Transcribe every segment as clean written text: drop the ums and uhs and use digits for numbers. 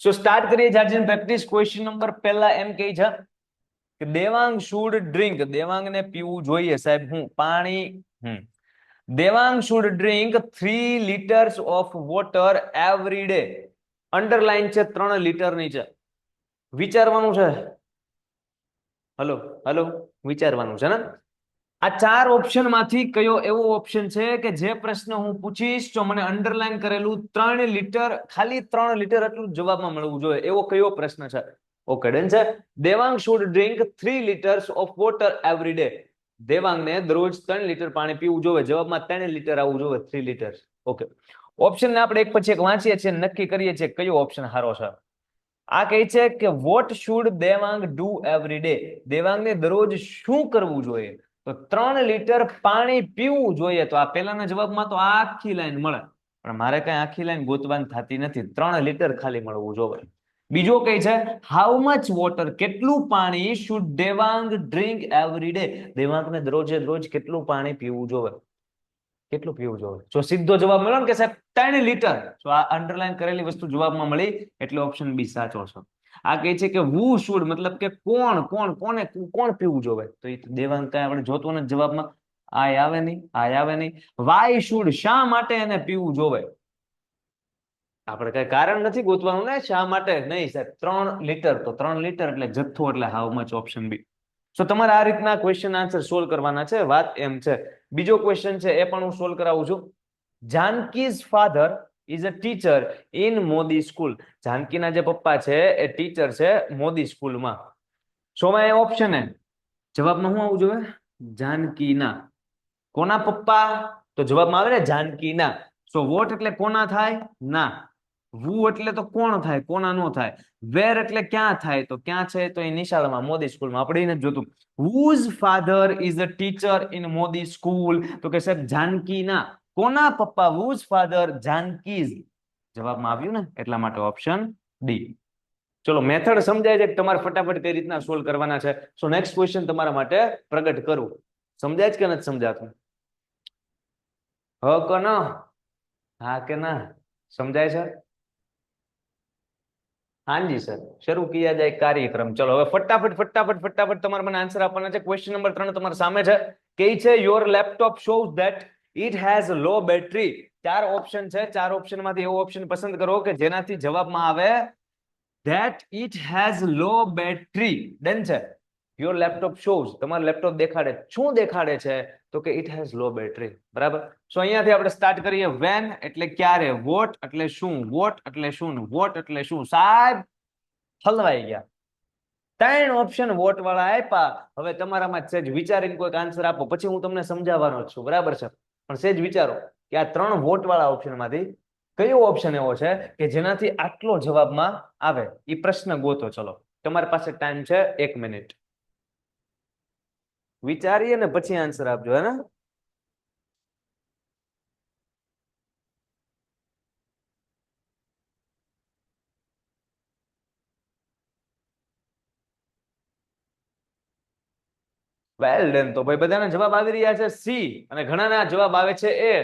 સો start કરીએ જાર્જિન practice. Question number પહેલા એમ કહે છે કે દેવાંગ શુડ ડ્રિંક, દેવાંગને પીવું જોઈએ સાહેબ હું પાણી. Devang should drink 3 liters of water every day. Underline છે 3 લીટરની છે. વિચારવાનું છે. હલો હલો વિચારવાનું છે ને. આ 4 ઓપ્શન માંથી કયો એવો ઓપ્શન છે કે જે પ્રશ્ન હું પૂછીશ તો મને અંડરલાઈન કરેલું 3 લીટર, ખાલી 3 લીટર એટલું જવાબમાં મળવું જોઈએ એવો કયો પ્રશ્ન છે? ઓકે ડન છે. Devang should drink 3 liters of water every day. દેવાંગને દરરોજ 3 લીટર પાણી પીવું જોઈએ. જવાબમાં 3 લીટર આવવું જોઈએ, 3 લીટર. ઓકે, ઓપ્શનને આપણે એક પછી એક વાંચીએ છીએ, નક્કી કરીએ છીએ કયો ઓપ્શન સારો છે. આ કહે છે કે what should Devang do every day. દેવાંગને દરરોજ શું કરવું જોઈએ? તો 3 લીટર પાણી પીવું જોઈએ. તો આ પહેલાના જવાબમાં તો આખી લાઈન મળે, પણ મારે કઈ આખી લાઈન ગોતવાની થતી નથી. 3 લીટર ખાલી મળવું જોઈએ. બીજો કઈ છે હાઉ મચ વોટર, કેટલું પાણી should Devang drink every day. દેવાંગને દરરોજે રોજ કેટલું પાણી પીવું જોઈએ? કેટલું પીવું જોઈએ? જો સીધો જવાબ મળ્યો ને કે સાહેબ 3 લીટર, તો આ અંડરલાઈન કરેલી વસ્તુ જવાબમાં મળી એટલે ઓપ્શન બી સાચો છે. આ કહે છે કે who should, મતલબ કે કોણ પીવું જોઈએ? તો એ દેવાંગ કઈ આપણે જોતું નથી જવાબમાં. આ આવે નહીં. why should, શા માટે એને પીવું જોઈએ? આપણે કઈ કારણ નથી ગોતવાનું ને, શા માટે નહીં સાહેબ. 3 લીટર, તો 3 લીટર એટલે જથ્થો, એટલે હાઉ મચ, ઓપ્શન બી. તો તમારે આ રીતના ક્વેશ્ચન આન્સર સોલ્વ કરવાના છે. વાત એમ છે. બીજો ક્વેશ્ચન છે એ પણ હું સોલ્વ કરાવું છું. Janaki's father is a teacher in Modi school. જાનકીના જે પપ્પા છે એ ટીચર છે મોદી સ્કૂલમાં. શોમાં એ ઓપ્શન એ જવાબમાં શું આવવું જોઈએ? જાનકીના. કોના પપ્પા? તો જવાબમાં આવે ને જાનકીના. સો વોટ એટલે કોના થાય? ના. વુ એટલે તો કોણ થાય, કોના નો થાય. વેર એટલે ક્યાં થાય, તો ક્યાં છે? તો એ નિશાળમાં, મોદી સ્કૂલમાં. આપણે એને જોતું whose father is a teacher in Modi school. તો કે સાહેબ જાનકીના. કોના પપ્પા? whose father, જાનકીઝ. જવાબમાં આવ્યું ને, એટલા માટે ઓપ્શન ડી. ચલો મેથડ સમજાય છે, તમારે ફટાફટ કઈ રીતના સોલ્વ કરવાના છે. સો નેક્સ્ટ ક્વેશ્ચન તમારા માટે પ્રગટ કરું. સમજાય છે કે નથી સમજાતું? હ કે ના? હા કે ના? સમજાય છે? હાજી સર, શરૂ કિયા જાય કાર્યક્રમ. ચલો હવે ફટાફટ તમારે મને આન્સર આપવાના છે. ક્વેશ્ચન નંબર 3 તમારા સામે છે. કે છે your laptop shows that it has low battery. 4 option છે. 4 ઓપ્શન માંથી એવો ઓપ્શન પસંદ કરો કે જેનાથી જવાબમાં આવે that it has low battery. Done છે. યોર લેપટોપ શોઝ, તમારું લેપટોપ દેખાડે. શું દેખાડે છે? તો કે ઇટ હેઝ લો બેટરી. બરાબર. સો અહીંયાથી આપણે સ્ટાર્ટ કરીએ. વેન એટલે ક્યારે, વોટ એટલે શું, વોટ એટલે શું, વોટ એટલે શું. સાહેબ હલવાઈ ગયા. 3 ઓપ્શન વોટ વાળા આપ્યા. હવે તમારામાં સેજ વિચારીને કોઈક આન્સર આપો, પછી હું તમને સમજાવવાનો જ છું. બરાબર છે, પણ સેજ વિચારો કે આ 3 વોટ વાળા ઓપ્શન માંથી કયો ઓપ્શન એવો છે કે જેનાથી આટલો જવાબમાં આવે. એ પ્રશ્ન ગોતો. ચલો તમારી પાસે ટાઈમ છે 1 મિનિટ. વિચારીએ ને પછી આન્સર આપજો. હે ને? Well done. તો ભાઈ બધાના જવાબ આવી રહ્યા છે સી, અને ઘણાના જવાબ આવે છે એ,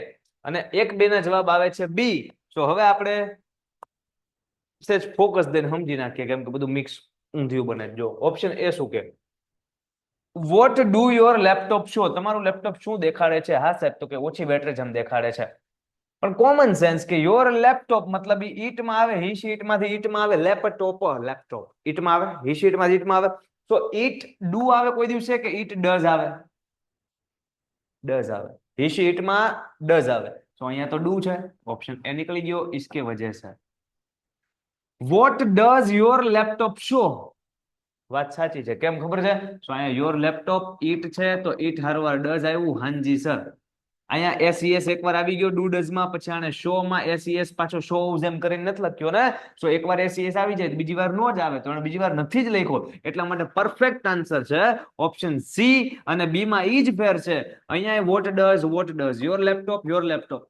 અને 1-2 ના જવાબ આવે છે બી. તો હવે આપણે સેજ ફોકસ દઈને સમજી નાખીએ, કેમ કે બધું મિક્સ ઊંધિયું બને. જો ઓપ્શન એ શું કે what do your laptop show, તમારું લેપટોપ શું દેખાડે છે? હા સાહેબ, તો કે ઓછી બેટરી જમ દેખાડે છે. પણ કોમન સેન્સ કે યોર લેપટોપ મતલબ ઈટમાં આવે, હી શીટમાંથી ઈટમાં આવે. લેપટોપ, લેપટોપ ઈટમાં આવે, હી શીટમાંથી ઈટમાં આવે. તો ઈટ ડુ આવે કોઈ દિવસે કે ઈટ ડઝ આવે? ડઝ આવે. હી શીટમાં ડઝ આવે. તો અહીંયા તો ડુ છે, ઓપ્શન એ નીકળી ગયો. इसके वजह से what does your laptop show. વાત સાચી છે. કેમ ખબર છે? તો અહીંયા યોર લેપટોપ ઈટ છે, તો ઈટ હારવાર ડઝ આવ્યું. હાંજી સર. અહીંયા એસઈએસ એકવાર આવી ગયો ડુ ડઝ માં, પછી આને શો માં એસઈએસ પાછો શોઝ એમ કરીને નથી લખ્યો ને. સો એકવાર એસઈએસ આવી જાય બીજી વાર નો જ આવે, તો બીજી વાર નથી જ લખ્યો. એટલા માટે પરફેક્ટ આન્સર છે ઓપ્શન સી, અને બી માં ઈ જ ફેર છે. અહીંયા what does your laptop, your laptop.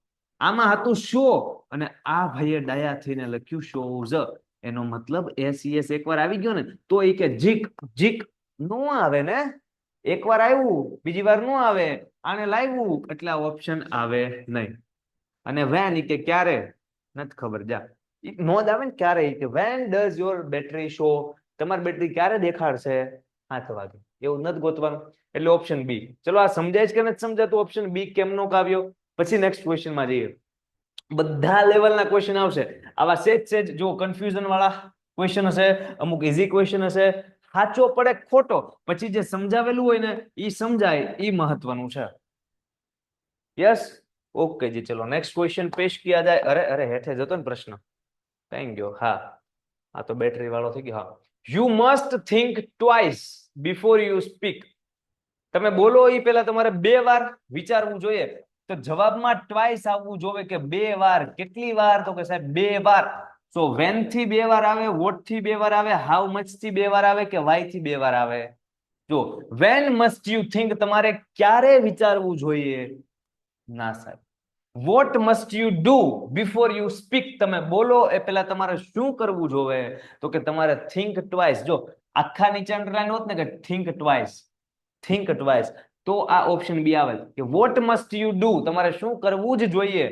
આમાં હતું શો, અને આ ભાઈએ ડાયા થઈને લખ્યું શોઝ. એનો મતલબ એસઈએસ એકવાર આવી ગયો ને તો એ કે જીક જીક નો આવે ને. એકવાર આવ્યું બીજી વાર નો આવે. આને લાવ્યું એટલે ઓપ્શન આવે નહીં. અને વેન કે ક્યારે નથી ખબર. જા નો જ આવે ને ક્યારે કે when does your battery show, તમારી બેટરી ક્યારે દેખાડશે 7 વાગે, એવું નથી ગોતવાનું. એટલે ઓપ્શન બી. ચલો આ સમજાય છે કે નથી સમજાતું ઓપ્શન બી કેમનો આવ્યો? પછી નેક્સ્ટ ક્વેશ્ચન માં જઈએ. બધા લેવલના ક્વેશ્ચન આવશે આવા, સેજ જો કન્ફ્યુઝન વાળા ક્વેશ્ચન હશે, અમુક ઇઝી ક્વેશ્ચન હશે. સાચો પડે ખોટો પછી જે સમજાવેલું હોય ને એ સમજાય, એ મહત્વનું છે. યસ, ઓકે જી. ચલો નેક્સ્ટ ક્વેશ્ચન પેશ કિયા જાય. અરે હેઠે જતો ને પ્રશ્ન, કઈ ગયો? હા, આ તો બેટરી વાળો થઈ ગયો. હા, you must think twice before you speak. તમે બોલો એ પેલા તમારે 2 વાર વિચારવું જોઈએ. તો જવાબમાં ટ્વાઇસ આવવું જોઈએ કે 2 વાર. કેટલી વાર? તો કે સાહેબ 2 વાર. સો વેન થી 2 વાર આવે, વોટ થી 2 વાર આવે, હાઉ મચ થી 2 વાર આવે કે વાય થી 2 વાર આવે? જો વેન મસ્ટ યુ થિંક તમારે ક્યારે વિચારવું જોઈએ? ના સાહેબ. What must you do before you speak, તમે બોલો એ પેલા તમારે શું કરવું જોઈએ? તો કે તમારે થિંક ટ્વાઇસ. જો આખા નીચે અંડરલાઈન હોત ને કે થિંક ટ્વાઇસ, થિંક ટ્વાઇસ, તો આ ઓપ્શન બી આવે કે વોટ મસ્ટ યુ ડુ, તમારે શું કરવું જ જોઈએ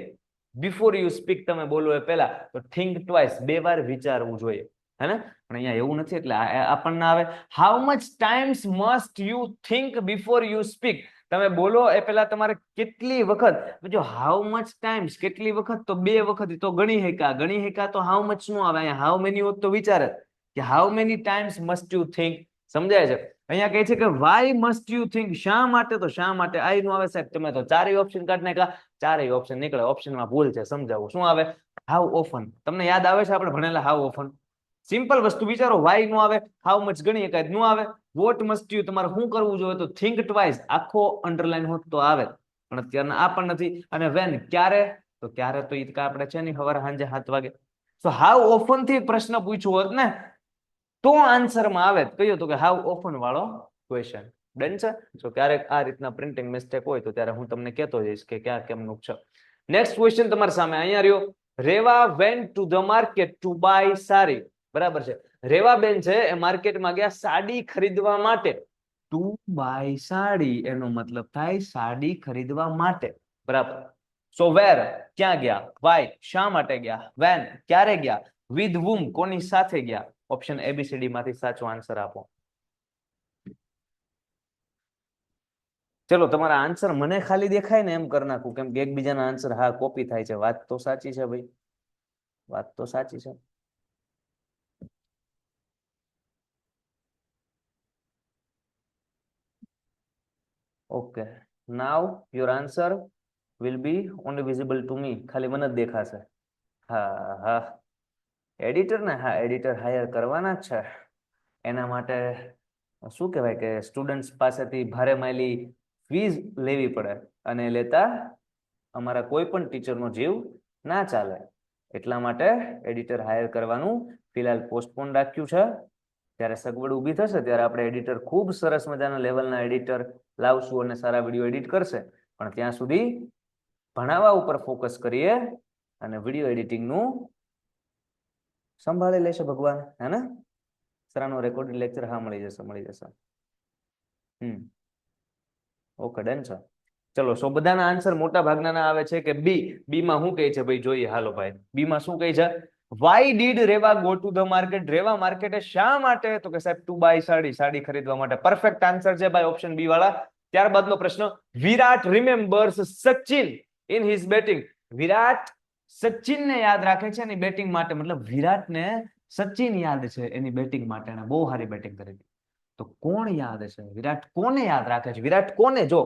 બિફોર યુ સ્પીક, તમે બોલો એ પહેલા. તો થિંક ટ્વાઇસ, 2 વાર વિચારવું જોઈએ. હે ને? પણ અહીંયા એવું નથી એટલે આપણને આવે how much times must you think before you speak, તમે બોલો એ પહેલા તમારે કેટલી વખત. જો હાઉ મચ ટાઈમ્સ કેટલી વખત, તો 2 વખત તો ગણી હેકા તો હાઉ મચ નું આવે. અહીંયા હાઉ મેની હોત તો વિચારે કે how many times must you think. સમજાય છે? અહીંયા કહે છે કે વાય મસ્ટ યુ થિંક, શા માટે, તો શા માટે આઈ નું આવે સાહેબ. તમે તો 4 ઓપ્શન કાઢી નાખ્યા, 4 ઓપ્શન નીકળે. ઓપ્શનમાં ભૂલ છે, સમજાવું. શું આવે? How often. તમને યાદ આવે છે આપણે ભણેલા હાઉ ઓફન? સિમ્પલ વસ્તુ વિચારો, વાય નો આવે, હાઉ મચ ગણી એકાદ નો આવે, વોટ મસ્ટ યુ તમારે શું કરવું જોઈએ તો થિંક ટ્વાઇસ, આખો અંડરલાઈન હોત તો આવે, પણ અત્યારના આ પણ નથી. અને વેન ક્યારે, તો ક્યારે તો ઈ આપણે છે ને સવારે સાંજે 7 વાગે. સો હાઉ ઓફન થી પ્રશ્ન પૂછ્યો હોત ને તો આન્સરમાં આવે કયો તો કે હાઉ ઓફન વાળો ક્વેશ્ચન. ડન છે? જો ક્યારેક આ રીતના પ્રિન્ટિંગ મિસ્ટેક હોય તો ત્યારે હું તમને કહેતો જઈશ કે ક્યાં કેમનું છે. નેક્સ્ટ ક્વેશ્ચન તમારી સામે અહીંયા રહ્યો. Reva went to the market to buy sari. બરાબર છે? રેવાબેન છે એ માર્કેટમાં ગયા સાડી ખરીદવા માટે. ટુ બાય સાડી એનો મતલબ થાય સાડી ખરીદવા માટે. બરાબર. સો વેર ક્યાં ગયા, વાય શા માટે ગયા, વેન ક્યારે ગયા, વિથ whom કોની સાથે ગયા. ઓપ્શન એબીસીડી માંથી સાચો આન્સર આપો. ચલો તમારા આન્સર મને ખાલી દેખાય ને એમ કરી નાખું, કેમ કે એકબીજાના આન્સર હા કોપી થાય છે. વાત તો સાચી છે ભાઈ, વાત તો સાચી છે. Okay, now your answer will be only visible to me. ખાલી મને જ દેખાશે. હા હા, એડિટર ને, હા એડિટર હાયર કરવાના જ છે. એના માટે શું કહેવાય કે સ્ટુડન્ટ્સ પાસેથી ભારે માયલી ફીઝ લેવી પડે, અને લેતા અમારા કોઈ પણ ટીચરનો જીવ ના ચાલે. એટલા માટે એડિટર હાયર કરવાનું ફિલહાલ પોસ્ટપોન રાખ્યું છે. જ્યારે સગવડ ઊભી થશે ત્યારે આપણે એડિટર ખૂબ સરસ મજાના લેવલના એડિટર લાવશું અને સારા વિડીયો એડિટ કરશે. પણ ત્યાં સુધી ભણાવવા ઉપર ફોકસ કરીએ અને વિડીયો એડિટિંગનું સંભાળી લેશે ભગવાન. હે ને? સરાનો રેકોર્ડિંગ લેક્ચર હા મળી જશે, મળી જશે. ઓકે, ડન છે. ચલો, સો બધાના આન્સર મોટા ભાગના આવે છે કે બી. બી માં શું કહે છે ભાઈ જોઈએ. હાલો ભાઈ, બી માં શું કહે છે? Why did Reva go to the market, Reva માર્કેટે શા માટે, તો કે સાહેબ ટુ બાય સાડી, સાડી ખરીદવા માટે. પરફેક્ટ આન્સર છે ભાઈ ઓપ્શન બી વાળા. ત્યારબાદનો પ્રશ્ન, વિરાટ remembers Sachin in his batting. વિરાટ સચિનને યાદ રાખે છે એની બેટિંગ માટે, મતલબ વિરાટને સચિન યાદ છે એની બેટિંગ માટે, એને બહુ સારી બેટિંગ કરી હતી. તો કોણ યાદ છે? વિરાટ કોને યાદ રાખે છે? વિરાટ કોને? જો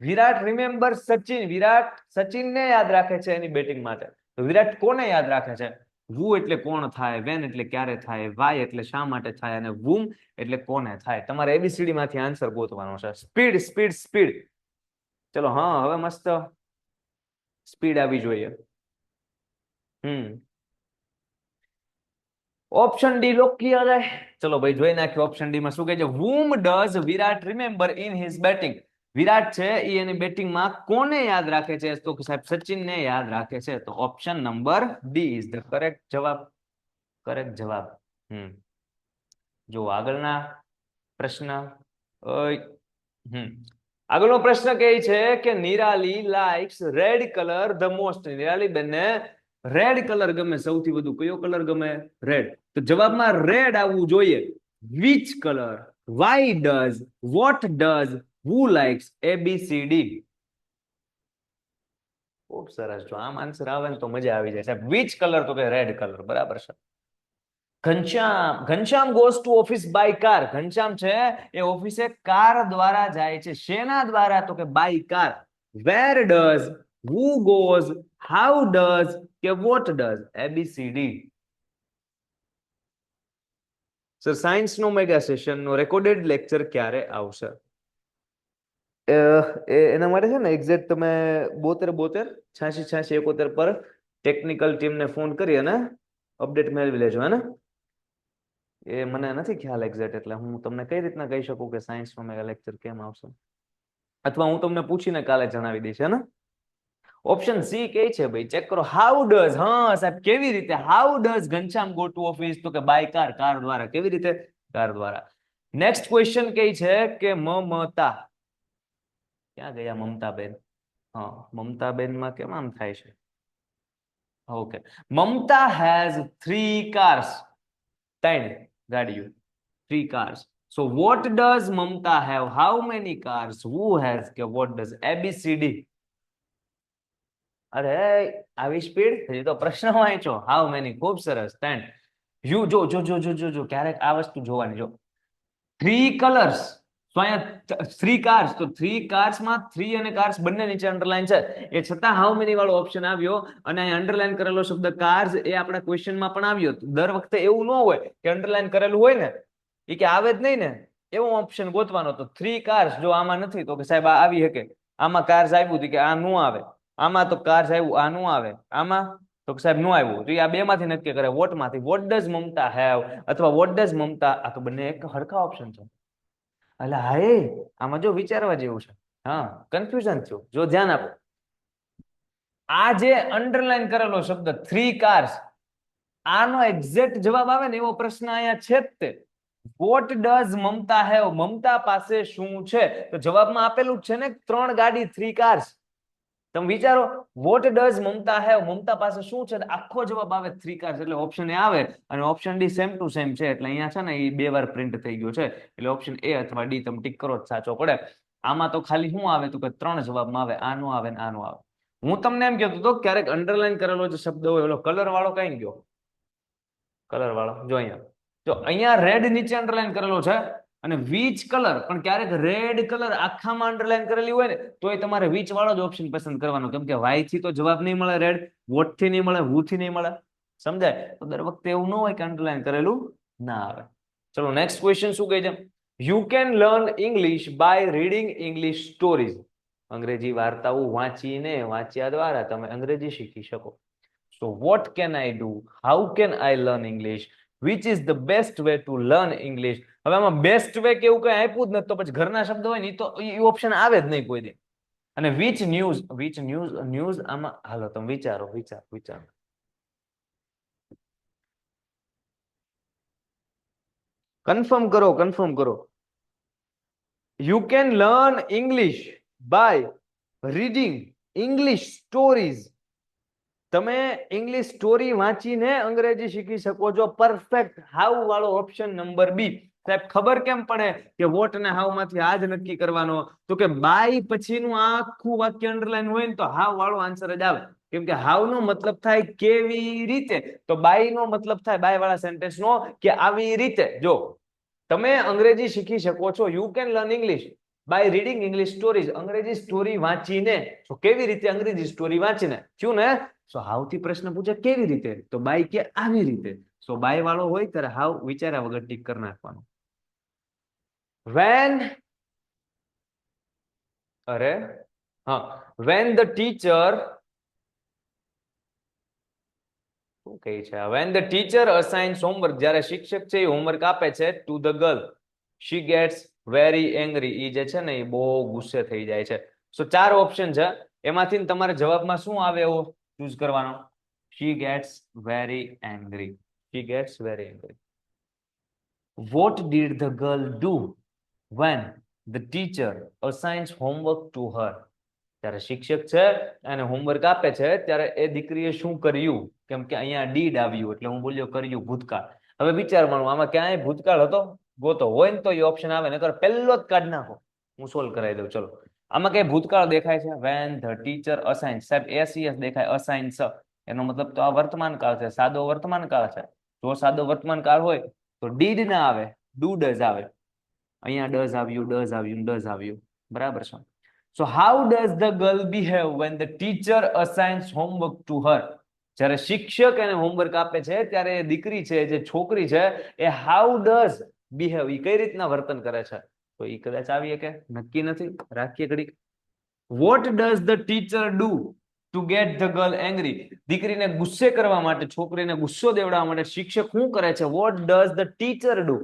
વિરાટ રિમેમ્બર સચિન, વિરાટ સચિનને યાદ રાખે છે એની બેટિંગ માટે. તો વિરાટ કોને યાદ રાખે છે? વુ એટલે કોણ થાય, વેન એટલે ક્યારે થાય, વાય એટલે શા માટે થાય, અને વુમ એટલે કોને થાય. તમારે એબીસીડી માંથી આન્સર ગોતવાનો છે. Speed speed speed. ચલો હા, હવે મસ્ત સ્પીડ આવી જોઈએ. ઓપ્શન ડી લોક કિયા જાય. ચલો ભાઈ જોઈ નાખ્યો ઓપ્શન ડી માં શું કહે છે. whom does Virat remember in his batting. Virat છે એ એની બેટિંગમાં કોને યાદ રાખે છે? તો સાહેબ સચિનને યાદ રાખે છે. તો option number D is the correct જવાબ. કરેક્ટ જવાબ. જો આગળના પ્રશ્ન, આગળનો પ્રશ્ન કહે છે કે Nirali likes red colour the most. Nirali બેનને રેડ કલર ગમે સૌથી વધુ. કયો કલર ગમે? રેડ. તો જવાબમાં રેડ આવવું જોઈએ. Which colour, why does, what does, who likes, ABCD. ખૂબ સરસ. જો આમ આન્સર આવે ને તો મજા આવી જાય સાહેબ. વિચ કલર તો કે રેડ કલર. બરાબર છે. Ghanshyam goes to office by car. Ghanshyam છે એ ઓફિસે કાર દ્વારા જાય છે. શેના દ્વારા? તો કે by car. Where does, who goes, how does કે what does, ABCD. Sir science નો મેગા સેશન નો રેકોર્ડેડ લેક્ચર ક્યારે આવશે? એના માટે છે ને એક્ઝેક્ટ તમે 72 72 86 86 71 પર ટેકનિકલ ટીમને ફોન કરી અને અપડેટ મેળવી લેજો. હે ને? એ મને નથી ખ્યાલ એક્ઝેક્ટ, એટલે હું તમને કઈ રીતના કહી શકું કે સાયન્સ નો મેગા લેક્ચર કેમ આવશે, અથવા હું તમને પૂછીને કાલે જણાવી દઈશ. હે ને? ઓપ્શન સી કે છે ભાઈ, ચેક કરો. How does. હા સાહેબ, કેવી રીતે? How does Ghanshyam go to office? તો કે બાય કાર, કાર દ્વારા. કેવી રીતે? કાર દ્વારા. નેક્સ્ટ ક્વેશ્ચન કે છે કે મમતા. ક્યાં ગયા મમતાબેન? હા, મમતાબેન માં કેમ આમ થાય છે? ઓકે. Mamata has 3 cars. 3 ગાડીઓ. 3 cars. So what does Mamta have? How many cars? Who has? કે what does? ABCD. અરે આવી સ્પીડ? હજી તો પ્રશ્ન વાંચો. How many. ખૂબ સરસ. 3. યુ જો જો જો જો જો જો ક્યારેક આ વસ્તુ જોવાની. જો 3 કલર્સ. તો અહીંયા 3 કાર્સ. તો 3 કાર્સમાં 3 અને કાર્સ બંને નીચે અંડરલાઈન છે. એ છતાં હાઉ મેની વાળો ઓપ્શન આવ્યો અને અહીં અંડરલાઈન કરેલો શબ્દ કાર્સ એ આપણા ક્વેશ્ચનમાં પણ આવ્યો. દર વખતે એવું ન હોય કે અંડરલાઈન કરેલું હોય ને એ કે આવે જ નહીં ને, એવો ઓપ્શન ગોતવાનો. તો 3 કાર્સ જો આમાં નથી તો કે સાહેબ આ આવી શકે. આમાં કાર્સ આવ્યું હતું કે આ નું આવે. આમાં તો કાર્સ આવ્યું, આ નું આવે. આમાં તો સાહેબ નું આવ્યું. તો આ બે માંથી નક્કી કરે. વોટ માંથી. વોટ ડઝ મમતા હેવ અથવા વોટ ડઝ મમતા. આ તો બંને એક હરખા ઓપ્શન છે. એટલે હા, આમાં જો વિચારવા જેવું છે. હા, કન્ફ્યુઝન થયું. જો ધ્યાન આપો. આ જે અંડરલાઈન કરેલો શબ્દ 3 કાર્સ, આનો એક્ઝેક્ટ જવાબ આવે ને એવો પ્રશ્ન અહીંયા છે જ તે. What does Mamata have? Mamata પાસે શું છે? તો જવાબમાં આપેલું જ છે ને 3 ગાડી, 3 કાર્સ. તમે વિચારો, vote does Mamata have? Mamata પાસે શું છે? આખો જવાબ આવે 3 કાર્સ. એટલે ઓપ્શન એ આવે અને option D same to same છે. એટલે અહીંયા છે ને એ 2 વાર પ્રિન્ટ થઈ ગયો છે. એટલે ઓપ્શન એ અથવા ડી તમે ટીક કરો જ સાચો પડે. આમાં તો ખાલી શું આવે તો કે 3 જવાબમાં આવે. આ નો આવે ને આ નો આવે. હું તમને એમ કહેતો હતો ક્યારેક અંડરલાઈન કરેલો જે શબ્દ હોય ઓલો કલર વાળો કઈ ગયો? કલર વાળો જો અહીંયા. જો અહીંયા રેડ નીચે અંડરલાઈન કરેલો છે અને વિચ કલર, પણ ક્યારેક રેડ કલર આખામાં અંડરલાઈન કરેલી હોય ને તો એ તમારે વિચ વાળો જ ઓપ્શન પસંદ કરવાનો, કેમ કે વાય થી તો જવાબ નહીં મળે રેડ, વોટ થી નહીં મળે, હુ થી નહીં મળે. સમજાય? તો દર વખતે એવું ન હોય કે અંડરલાઈન કરેલું ના આવે. ચલો નેક્સ્ટ ક્વેશ્ચન શું કહે છે? You can learn English by reading English stories. અંગ્રેજી વાર્તાઓ વાંચ્યા દ્વારા તમે અંગ્રેજી શીખી શકો. So what can I do? How can I learn English? Which is the best way to learn English? હવે આમાં બેસ્ટ વે કેવું કઈ આપ્યું જ નથી, તો પછી ઘરના શબ્દ હોય ને તો એ ઓપ્શન આવે જ નહીં કોઈ દી. અને which news આમાં હાલો તમે વિચારો. કન્ફર્મ કરો. You can learn English by reading English stories. તમે ઇંગ્લિશ સ્ટોરી વાંચીને અંગ્રેજી શીખી શકો છો. પરફેક્ટ. હાઉ વાળો ઓપ્શન નંબર બી. સાહેબ ખબર કેમ પડે કે વોટ ને હાઉ માંથી આ જ નક્કી કરવાનો? તો કે બાય પછીનું આખું વાક્ય અંડરલાઈન હોય ને તો હાઉ વાળો આન્સર જ આવે. કેમ કે હાઉ નો મતલબ થાય કેવી રીતે, તો બાય નો મતલબ થાય બાય વાળા સેન્ટેન્સ નો કે આવી રીતે. જો તમે અંગ્રેજી શીખી શકો છો, you can learn English by reading English stories. અંગ્રેજી સ્ટોરી વાંચીને. તો કેવી રીતે? અંગ્રેજી સ્ટોરી વાંચીને. થયું ને? સો હાઉ થી પ્રશ્ન પૂછે કેવી રીતે, તો બાય કે આવી રીતે. સો બાય વાળો હોય ત્યારે હાઉ વિચાર્યા વગર ટીક કરી નાખવાનું. when when the teacher શું કહે છે? when the teacher assigns homework, જ્યારે શિક્ષક છે એ હોમવર્ક આપે છે to the girl, she gets very angry. એ જે છે ને એ બહુ ગુસ્સે થઈ જાય છે. સો 4 ઓપ્શન છે, એમાંથી તમારે જવાબમાં શું આવે એવો ચૂઝ કરવાનો. she gets very angry. What did the girl do when the teacher assigns homework to her? જ્યારે શિક્ષક છે અને હોમવર્ક આપે છે ત્યારે એ દીકરીએ શું કર્યું? કેમ કે અહીંયા ડીડ આવ્યું એટલે હું બોલ્યો કર્યું ભૂતકાળ. હવે વિચારવાનું આમાં ક્યાંય ભૂતકાળ હતો ગોતો, હોય ને તો એ ઓપ્શન આવે, નકર પહેલો જ કાઢ નાખો. હું સોલ્વ કરાવી દઉં. ચલો આમાં કઈ ભૂતકાળ દેખાય છે? વેન ધ ટીચર અસાઇન, સાહેબ એસીએસ દેખાય, અસાઇન સ, એનો મતલબ તો આ વર્તમાન કાળ છે, સાદો વર્તમાન કાળ છે. જો સાદો વર્તમાન કાળ હોય તો ડીડ ના આવે, ડુ ડઝ આવે. અહીંયા ડઝ આવ્યું, ડઝ આવ્યું, ડઝ આવ્યું, બરાબર છે. So how does the girl behave when the teacher assigns homework to her? જ્યારે શિક્ષક એને હોમવર્ક આપે છે ત્યારે એ દીકરી છે, જે છોકરી છે, એ હાઉ ડઝ બિહેવ, એ કઈ રીતના વર્તન કરે છે? તો એ કદાચ આવીએ કે નક્કી નથી, રાખીએ ઘડીક. Vote does the teacher do to get the girl angry? દીકરીને ગુસ્સે કરવા માટે, છોકરીને ગુસ્સો દેવડાવવા માટે શિક્ષક શું કરે છે? What does the teacher do?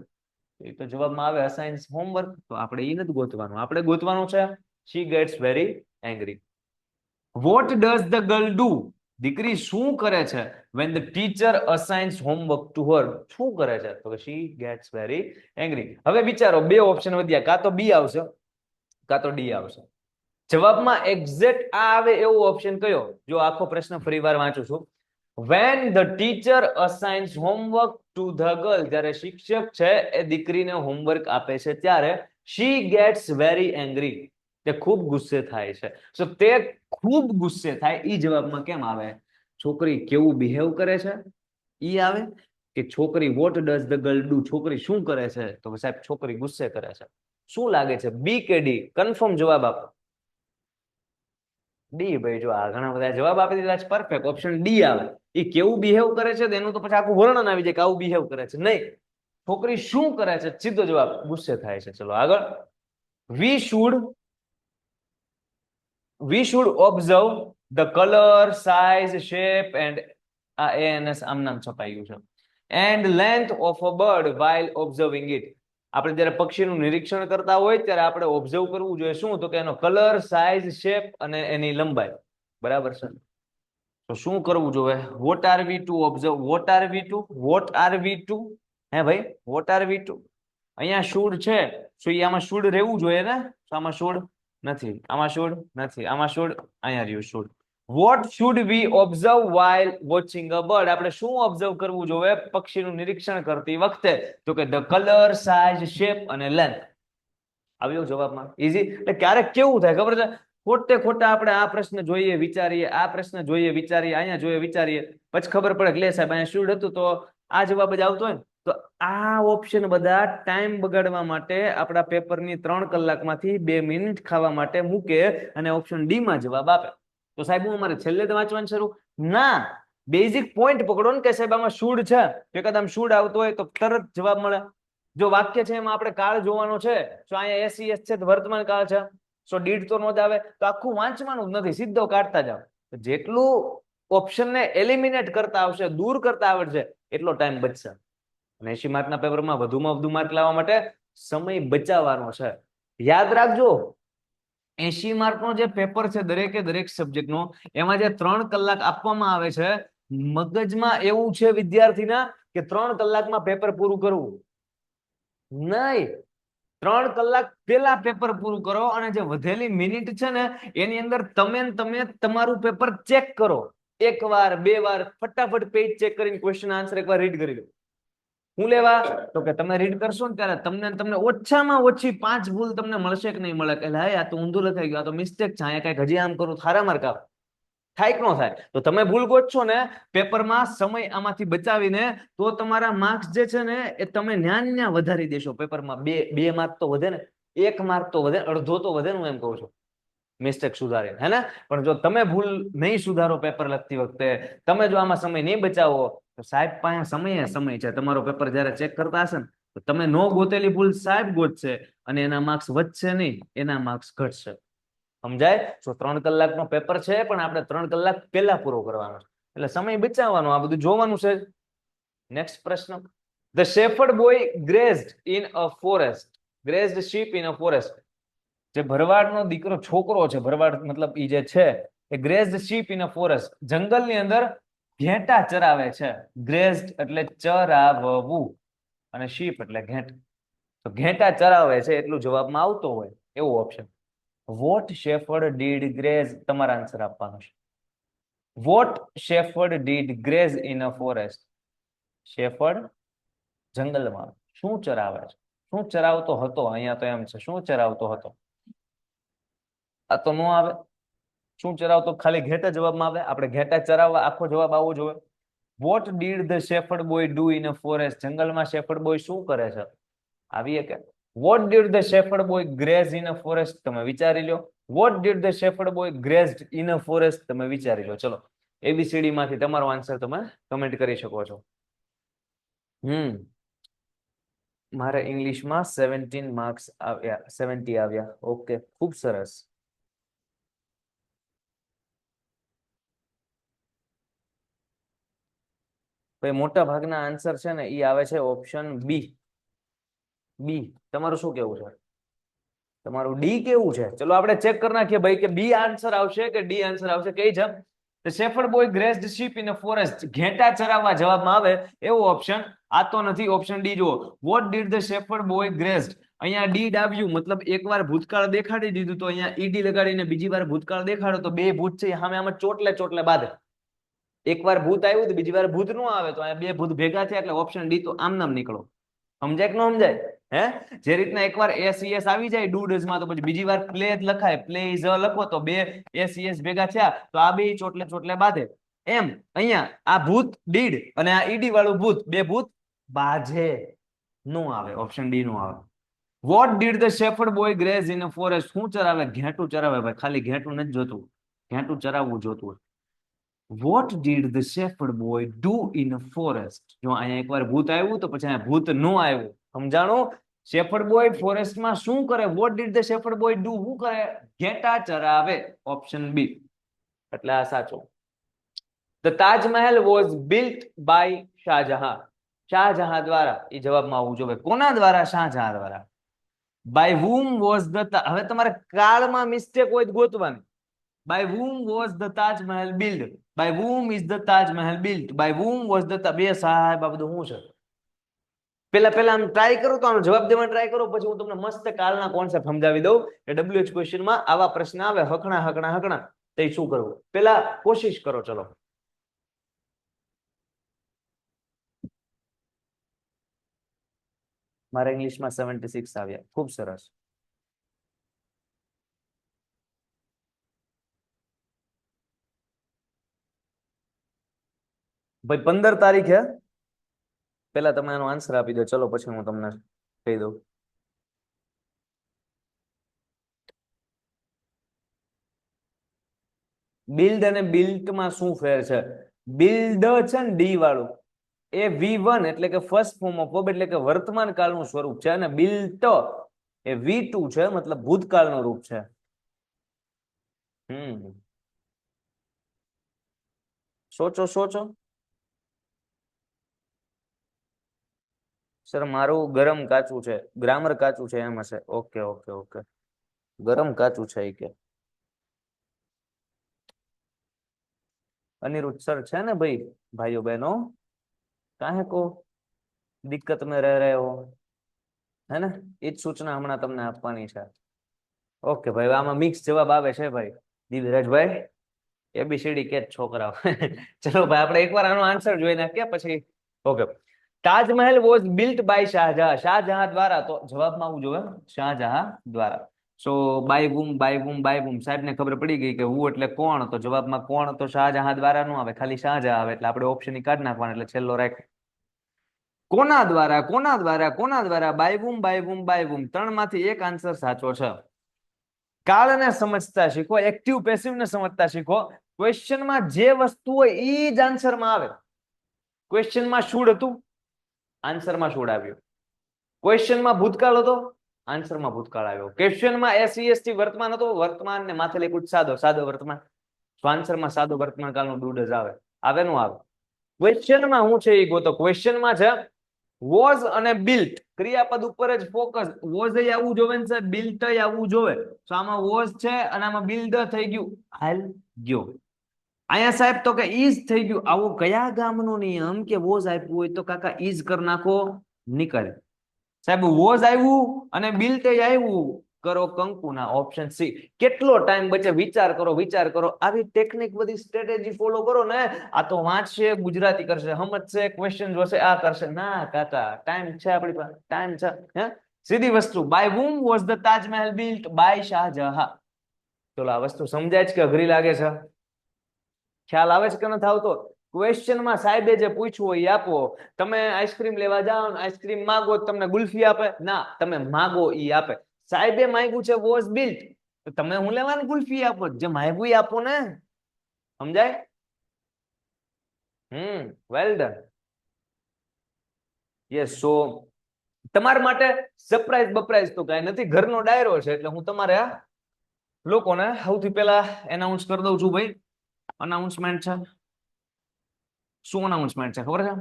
એ તો જવાબમાં આવે અસાઇન્સ હોમવર્ક. તો આપણે એ નથી ગોતવાનું, આપણે ગોતવાનું છે she gets very angry. What does the girl do? દીકરી શું કરે છે? when the teacher assigns homework to her, શું કરે છે? તો she gets very angry. હવે વિચારો, બે ઓપ્શન વધ્યા, કાં તો બી આવશે કાં તો ડી આવશે. જવાબમાં એક્ઝેક્ટ આ આવે એવો ઓપ્શન કયો? જો આખો પ્રશ્ન ફરીવાર વાંચું છું. when the teacher assigns homework to the girl, જ્યારે શિક્ષક છે એ દીકરીને હોમવર્ક આપે છે ત્યારે she gets very angry, તે ખૂબ ગુસ્સે થાય છે. સો તે ખૂબ ગુસ્સે થાય, ઈ જવાબમાં કેમ આવે? છોકરી કેવું બિહેવ કરે છે ઈ આવે, કે છોકરી vote does the girl do, છોકરી શું કરે છે? તો સાહેબ છોકરી ગુસ્સે કરે છે. શું લાગે છે, બી કે ડી? કન્ફર્મ જવાબ આપો. ડી ભાઈ, જો આ ઘણા બધા જવાબ આપી દીધા છે, પરફેક્ટ. ઓપ્શન ડી આવે. એ કેવું બિહેવ કરે છે એનું તો પછી આખું વર્ણન આવી જાય કે આવું બિહેવ કરે છે. નહીં, છોકરી શું કરે છે, સીધો જવાબ ગુસ્સે થાય છે. ચલો આગળ. We should observe the colour, size, shape and આ એએનએસ આમ નામ છપાયું છે, and length of a bird while observing it. આપણે જ્યારે પક્ષીનું નિરીક્ષણ કરતા હોય ત્યારે આપણે ઓબ્ઝર્વ કરવું જોઈએ શું? તો કે એનો કલર, સાઇઝ, શેપ અને એની લંબાઈ. બરાબર છે. તો શું કરવું જોઈએ? What are we to observe? What are we to? What are we to? હે ભાઈ, વોટ આર વી ટુ? અહીંયા શુડ છે, સો આમાં શુડ રહેવું જોઈએ ને? તો આમાં શુડ નથી, આમાં શુડ નથી, આમાં શુડ, અહીંયા રહ્યું should. What should we observe while watching a bird? આપણે શું ઓબ્ઝર્વ કરવું જોઈએ પક્ષીનું નિરીક્ષણ કરતી વખતે? તો કે ધ કલર, સાઇઝ, શેપ અને લેન્થ. આવ્યો જવાબમાં, ઈઝી. એટલે ક્યારેક કેવું થાય ખબર છે, ખોટે ખોટા આપણે આ પ્રશ્ન જોઈએ વિચારીએ, આ પ્રશ્ન જોઈએ વિચારીએ, અહીંયા જોઈએ વિચારીએ, પછી ખબર પડે કે લે સાહેબ અહીંયા શુડ હતું તો આ જવાબ જ આવતો હોય ને. તો આ ઓપ્શન બધા ટાઈમ બગાડવા માટે, આપણા પેપરની 3 કલાકમાંથી 2 મિનિટ ખાવા માટે મૂકે અને ઓપ્શન ડી માં જવાબ આપે. તો સાહેબ હું અમારે છેલ્લે તો વાંચવાનું શરૂ ના, બેઝિક પોઈન્ટ પકડો ને કે સાહેબ આમાં શુડ છે, તો કદાચ શુડ આવતો હોય તો તરત જવાબ મળે. જો વાક્ય છે એમાં આપણે કાળ જોવાનો છે, તો અહીંયા એસીએસ છે તો વર્તમાન કાળ છે, સો ડીડ તો નો જ આવે, તો આખું વાંચવાનું જ નથી, સીધો કાઢતા જાવ. જેટલું ઓપ્શનને એલિમિનેટ કરતા આવશે, દૂર કરતા આવડશે, એટલો ટાઈમ બચશે. અને 80 માર્કના પેપરમાં વધુમાં વધુ માર્ક લાવવા માટે સમય બચાવવાનો છે. યાદ રાખજો, 80 માર્કનો જે પેપર છે દરેકે દરેક સબ્જેક્ટનો, એમાં જે 3 કલાક આપવામાં આવે છે, મગજમાં એવું છે વિદ્યાર્થીના કે 3 કલાકમાં પેપર પૂરું કરવું નહીં, 3 કલાક પેલા પેપર પૂરું કરો અને જે વધેલી મિનિટ છે ને એની અંદર તમે તમારું પેપર ચેક કરો, 1 વાર 2 વાર ફટાફટ પેજ ચેક કરીને ક્વેશ્ચન આન્સર એકવાર રીડ કરી લો. હું લેવા? તો કે તમે રીડ કરશો ને ત્યારે તમને ઓછામાં ઓછી 5 ભૂલ તમને મળશે કે નહીં મળે, કે લાય આ તો ઊંધું લખાઈ ગયું, આ તો મિસ્ટેક છે, અહીંયા કઈક હજી આમ કરું સારા માર્ક આવે. થાય કે ન થાય? તો તમે ભૂલ ગોતશો ને પેપરમાં, સમય આમાંથી બચાવીને, તો તમારા માર્ક્સ જે છે ને એ તમે ન્યા વધારી દેશો પેપરમાં. 2 માર્ક તો વધે ને, 1 માર્ક તો વધે, અડધો તો વધે, હું એમ કહું છું, મિસ્ટેક સુધારીને, હે ને? પણ જો તમે ભૂલ નહીં સુધારો પેપર લખતી વખતે, તમે જો આમાં સમય નહીં બચાવો, તો સાહેબ પાસે સમય છે. તમારો પેપર જયારે ચેક કરતા હશે ને તો તમે નો ગોતેલી ભૂલ સાહેબ ગોતશે અને એના માર્ક્સ વધશે નહીં, એના માર્ક્સ ઘટશે. સમજાય? તો 3 કલાકનો પેપર છે, પણ આપણે 3 કલાક પહેલા પૂરો કરવાનો છે, એટલે સમય બચાવવાનો, આ બધું જોવાનું છે. નેક્સ્ટ પ્રશ્ન. The shepherd boy grazed in a forest. Grazed sheep in a forest. જે ભરવાડનો દીકરો છોકરો છે, ભરવાડ મતલબ ઈ જે છે, એ ગ્રેઝડ શીપ ઇન અ ફોરેસ્ટ, જંગલની અંદર ઘેટા ચરાવે છે. ગ્રેઝડ એટલે ચરાવવું અને શીપ એટલે ઘેટ, તો ઘેટા ચરાવે છે એટલું જવાબમાં આવતો હોય એવું option. What shepherd did graze, તમારા આન્સર આપવાનો છે. What shepherd did graze in a forest. Shepherd જંગલમાં શું ચરાવે છે? શું ચરાવતો હતો? અહીંયા તો એમ છે શું ચરાવતો હતો. આ તો નો આવે. શું ચરાવતો ખાલી ઘેટા જવાબમાં આવે. આપણે ઘેટા ચરાવવા આખો જવાબ આવવો જોઈએ. What did the shepherd boy do in a forest. જંગલમાં શેફર્ડ બોય શું કરે છે? આવીએ કે what did the shepherd boy graze in a forest. તમે વિચારી લો. What did the shepherd boy grazed in a forest. તમે વિચારી લો. ચલો એબીસીડી માંથી તમારો આન્સર તમે કમેન્ટ કરી શકો છો. મારે ઇંગ્લિશમાં 17 માર્ક્સ આવ્યા, 70 આવ્યા. ઓકે, ખૂબ સરસ. ભાઈ મોટા ભાગના આન્સર છે ને એ આવે છે ઓપ્શન બી. બી. તમારું શું કેવું છે? તમારું ડી કેવું છે? ચલો આપણે ચેક કરી નાખીએ ભાઈ કે બી આન્સર આવશે કે ડી આન્સર આવશે. કઈ છે? The shepherd boy grazed sheep in a forest. ઘેટા ચરાવવા જવાબમાં આવે એવો ઓપ્શન આ તો નથી. ઓપ્શન ડી જુઓ. What did the shepherd boy grazed? અહીંયા ડીડ આવ્યું મતલબ એકવાર ભૂતકાળ દેખાડી દીધું તો અહીંયા ઈડી લગાડીને બીજી વાર ભૂતકાળ દેખાડો તો બે ભૂત છે સામે આમાં ચોટલે ચોટલે બાંધે. એકવાર ભૂત આવ્યું તો બીજી વાર ભૂત નો આવે તો અહીંયા બે ભૂત ભેગા થયા એટલે ઓપ્શન ડી તો આમ નામ નીકળો. સમજાય કે ન સમજાય? હે જે રીતના એકવાર એસઈએસ આવી જાય ડુડઝ માં તો પછી બીજી વાર પ્લે જ લખાય. પ્લે ઇઝ અ લખો તો બે એસઈએસ ભેગા થયા તો આ બે ચોટલે ચોટલે બાંધે. એમ અહીંયા આ ભૂત ડીડ અને આ ઈડી વાળું ભૂત બે ભૂત બાજે. નો આવે. ઓપ્શન ડી નો આવે. What did the shepherd boy graze in a forest. શું ચરાવે? ઘેટું ચરાવે ભાઈ. ખાલી ઘેટું નથી જોતું, ઘેટું ચરાવવું જોતું. Vote did the shepherd boy do in a forest. જો અહીંયા એકવાર ભૂત આવ્યું તો પછી અહીંયા ભૂત નો આવ્યું. સમજાણું? શેફર્ડ બોય ફોરેસ્ટમાં શું કરે? What did the shepherd boy do? શું કરે? ઘેટા ચરાવે. Option B. એટલે આ સાચું. The Taj Mahal was built by Shah Jahan. Shah Jahan દ્વારા. એ જવાબમાં આવવું જોઈએ. કોના દ્વારા? શાહજહાં દ્વારા. બાય whom was the હવે તમારે કાળમાં મિસ્ટેક હોય તો ગોતવાની. by whom was the Taj Mahal built? by whom is the Taj Mahal built? by whom was the બે સાહેબ આ બધું શું છે? પેલા આમ ટ્રાય કરો તો આમ જવાબ દેવાનો ટ્રાય કરો પછી હું તમને મસ્ત કાલના કોન્સેપ્ટ સમજાવી દઉં કે ડબ્લ્યુએચ ક્વેશ્ચન માં આવા પ્રશ્ન આવે હકણા હકણા હકણા તો શું કરવું. પેલા કોશિશ કરો. ચલો મારા ઇંગ્લિશમાં 76 આવ્યા. ખૂબ સરસ. ભાઈ 15 તારીખે પેલા તમે એનો આન્સર આપી દો. ચલો પછી હું તમને કહી દઉં. બિલ્ડ અને બિલ્ટમાં શું ફેર છે? બિલ્ડ છે ને ડી વાળું એ V1 એટલે કે ફર્સ્ટ ફોર્મ ઓફ વર્બ એટલે કે વર્તમાન કાળનું સ્વરૂપ છે અને બિલ્ટ એ V2 છે મતલબ ભૂતકાળનું રૂપ છે. સોચો સોચો. સર મારું ગરમ કાચું છે. ગ્રામર કાચું છે એમ હશે. Okay okay okay. ગરમ કાચું છે એ કે अनिरुद्ध सर છે ને ભાઈ ભાઈઓ બહેનો કાहे को दिक्कत में रह रहे हो है ना. એ જ સૂચના હમણાં તમને આપવાની છે. ઓકે ભાઈ આમાં મિક્સ જવાબ આવે છે ભાઈ. દિવ્યરાજભાઈ એબીસીડી કે છોકરાઓ. ચલો ભાઈ આપણે એકવાર આનો આન્સર જોઈ નાખીએ પછી. Okay. Taj Mahal was built by Shah Jahan. Shah Jahan દ્વારા. તો જવાબમાં આવું જોઈએ શાહજહાં દ્વારા. સો બાય બૂમ સાહેબ ને ખબર પડી ગઈ કે હું એટલે કોણ. તો જવાબમાં કોણ તો શાહજહાં દ્વારા નો આવે ખાલી શાહજહાં આવે એટલે આપણે ઓપ્શન ની કાઢ નાખવાના એટલે છેલ્લો રાખ. કોના દ્વારા કોના દ્વારા કોના દ્વારા? બાય બૂમ. 3 માંથી એક આન્સર સાચો છે. કાળને સમજતા શીખો. એક્ટિવ પેસિવ ને સમજતા શીખો. ક્વેશ્ચનમાં જે વસ્તુ હોય એ જ આન્સરમાં આવે. ક્વેશ્ચનમાં શુડ હતું આન્સરમાં શુડ આવ્યું. ક્વેશ્ચનમાં ભૂતકાળ હતો આન્સરમાં ભૂતકાળ આવ્યો. ક્વેશ્ચનમાં એસઈએસટી વર્તમાન હતો વર્તમાન ને માથે લખ્યું સાદો વર્તમાન. તો આન્સરમાં સાદો વર્તમાન કાળનો ડૂડ જ આવે. આવે નું આવે. ક્વેશ્ચનમાં હું છે એ ગોતો. ક્વેશ્ચનમાં છે વોઝ અને બિલ્ટ. ક્રિયાપદ ઉપર જ ફોકસ. વોઝ આવવું જોવે ને સાહેબ બિલ્ટ આવવું જોવે. તો આમાં વોઝ છે અને આમાં બિલ્ડ થઈ ગયું હાલ ગયો. અહીંયા સાહેબ તો કે ઈઝ થઈ ગયું. આવો કયા ગામનો નિયમ કે વોઝ આપ્યું હોય તો કાકા ઈઝ કરી નાખો નીકળે. સાહેબ વોઝ આવ્યું અને બિલ્ટ આવ્યું કરો કંકુના, ઓપ્શન સી. કેટલો ટાઈમ બચે વિચાર કરો. આવી ટેકનિક બધી સ્ટ્રેટેજી ફોલો કરો ને, આ તો વાંચશે, ગુજરાતી કરશે, સમજશે, ક્વેશ્ચન જોશે, આ કરશે. ના કાકા, ટાઈમ છે આપણી પાસે, ટાઈમ છે. હે, સીધી વસ્તુ. By whom was the Taj Mahal built? By Shah Jahan. ચલો, આ વસ્તુ સમજાય છે કે અઘરી લાગે છે? ખ્યાલ આવે છે કે નથી આવતો? ક્વેશ્ચનમાં સાહેબે જે પૂછ્યું હોય એ આપો. તમે આઈસ્ક્રીમ લેવા જાઓ ને આઈસ્ક્રીમ માગો, તમને ગુલ્ફી આપે? ના, તમે માગો ઈ આપે. સાહેબે માંગ્યું છે વોઝ બિલ્ટ, તો તમે હું લેવાનું ગુલ્ફી આપો? જે માંગ્યું ઈ આપો ને. સમજાય? Well done. યસ. સો તમારા માટે સરપ્રાઈઝ બપ્રાઈઝ તો કઈ નથી, ઘરનો ડાયરો છે એટલે હું તમારે લોકોને સૌથી પહેલા એનાઉન્સ કરી દઉં છું. ભાઈ, અનાઉન્સમેન્ટ છે. શું અનાઉન્સમેન્ટ છે ખબર છે?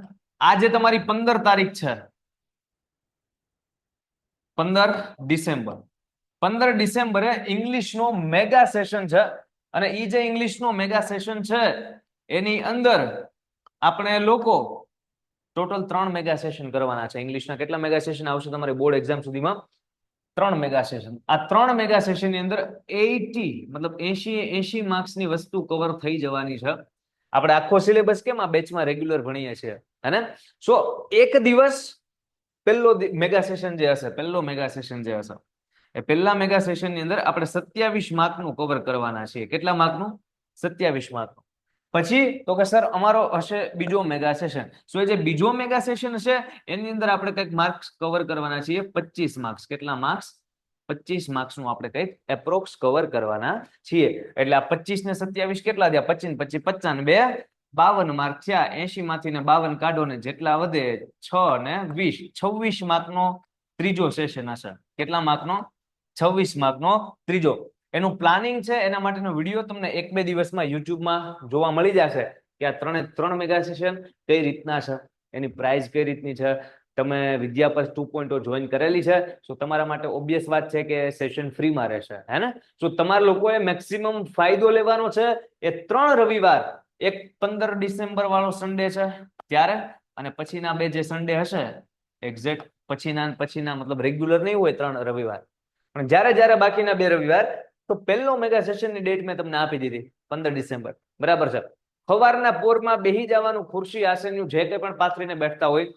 આજે તમારી 15 તારીખ છે, 15 ડિસેમ્બર. 15 ડિસેમ્બરે ઇંગ્લિશનો મેગા સેશન છે. અને એ જે ઇંગ્લિશનો મેગા સેશન છે એની અંદર આપણે લોકો ટોટલ 3 મેગા સેશન કરવાના છે. ઇંગ્લિશના કેટલા મેગા સેશન આવશે તમારી બોર્ડ એક્ઝામ સુધીમાં? 3 મેગા સેશન. આ 3 મેગા સેશનની અંદર 80 માર્ક્સની વસ્તુ કવર થઈ જવાની છે. આપણે આખો સિલેબસ કેમ આ બેચમાં રેગ્યુલર ભણીએ છીએ, હે? સો એક દિવસ પહેલો મેગા સેશન જે હશે, પહેલો મેગા સેશન જે હશે, એ પહેલા મેગા સેશનની અંદર આપણે 27 માર્કનું કવર કરવાના છીએ. કેટલા માર્કનું? 27 માર્કનું. પછી તો કે સર અમારો હશે બીજો મેગા સેશન. સો એ જે બીજો મેગા સેશન હશે એની અંદર આપણે કંઈક માર્ક્સ કવર કરવાના છીએ, 25 માર્ક્સ. કેટલા માર્ક્સ? 25 માર્ક્સનું આપણે કંઈક એપ્રોક્સ કવર કરવાના છીએ. એટલે આ 25 ને 27 કેટલા થયા? 25 25 55 52 માર્ક થયા. 80 માંથી ને 52 કાઢો ને જેટલા વધે 6 ને 20, 26 માર્કનો ત્રીજો સેશન હશે. કેટલા માર્કનો? 26 માર્કનો ત્રીજો. એનું પ્લાનિંગ છે, એના માટેનો વિડીયો તમને 1-2 દિવસમાં યુટ્યુબમાં જોવા મળી જશે કે આ 3 મેગા સેશન કઈ રીતના છે, એની પ્રાઇસ કઈ રીતની છે. તમે વિદ્યાપર્સ 2.0 જોઈન કરેલી છે, સો તમારા માટે ઓબ્વિયસ વાત છે કે સેશન ફ્રીમાં રહેશે, હે ને? સો તમારા લોકોએ મેક્સિમમ ફાયદો લેવાનો છે એ 3 રવિવાર, એક 15 ડિસેમ્બર વાળો સન્ડે છે ત્યારે, અને પછીના 2 જે સન્ડે હશે એક્ઝેક્ટ પછીના મતલબ રેગ્યુલર નહીં હોય 3 રવિવાર, પણ જ્યારે બાકીના 2 રવિવાર. તો પહેલો મેગા સેશનની ડેટ મેં તમને આપી દીધી 15 ડિસેમ્બર, બરાબર છે? સવારના પોરમાં બેહી જવાનું, ખુરશી આસનનું જે કંઈ પણ પાથરીને બેઠતા હોય,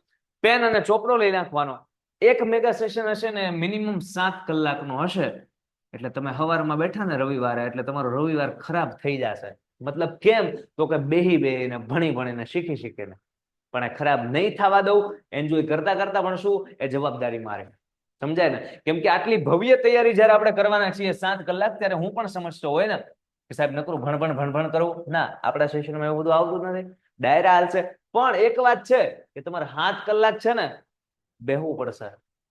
પેન અને ચોપડો લઈ નાખવાનો. એક મેગા સેશન હશે ને મિનિમમ 7 કલાકનો હશે. એટલે તમે સવારમાં બેઠા ને રવિવારે, એટલે તમારો રવિવાર ખરાબ થઈ જશે. મતલબ કેમ? તો કે બેહીને ભણીને શીખીને. પણ એ ખરાબ નહીં થવા દઉં, એન્જોય કરતા ભણશું, એ જવાબદારી મારે. સમજાય ને? કેમ કે આટલી ભવ્ય તૈયારી જ્યારે આપણે કરવાના છીએ 7 કલાક, ત્યારે હું પણ સમજતો હોય ને કે સાહેબ નકરું ભણ કરવું. ના, આપણા સેશનમાં એવું બધું આવતું નથી, ડાયરા હાલશે. પણ એક વાત છે કે તમારે 7 કલાક છે ને બેહવું પડશે,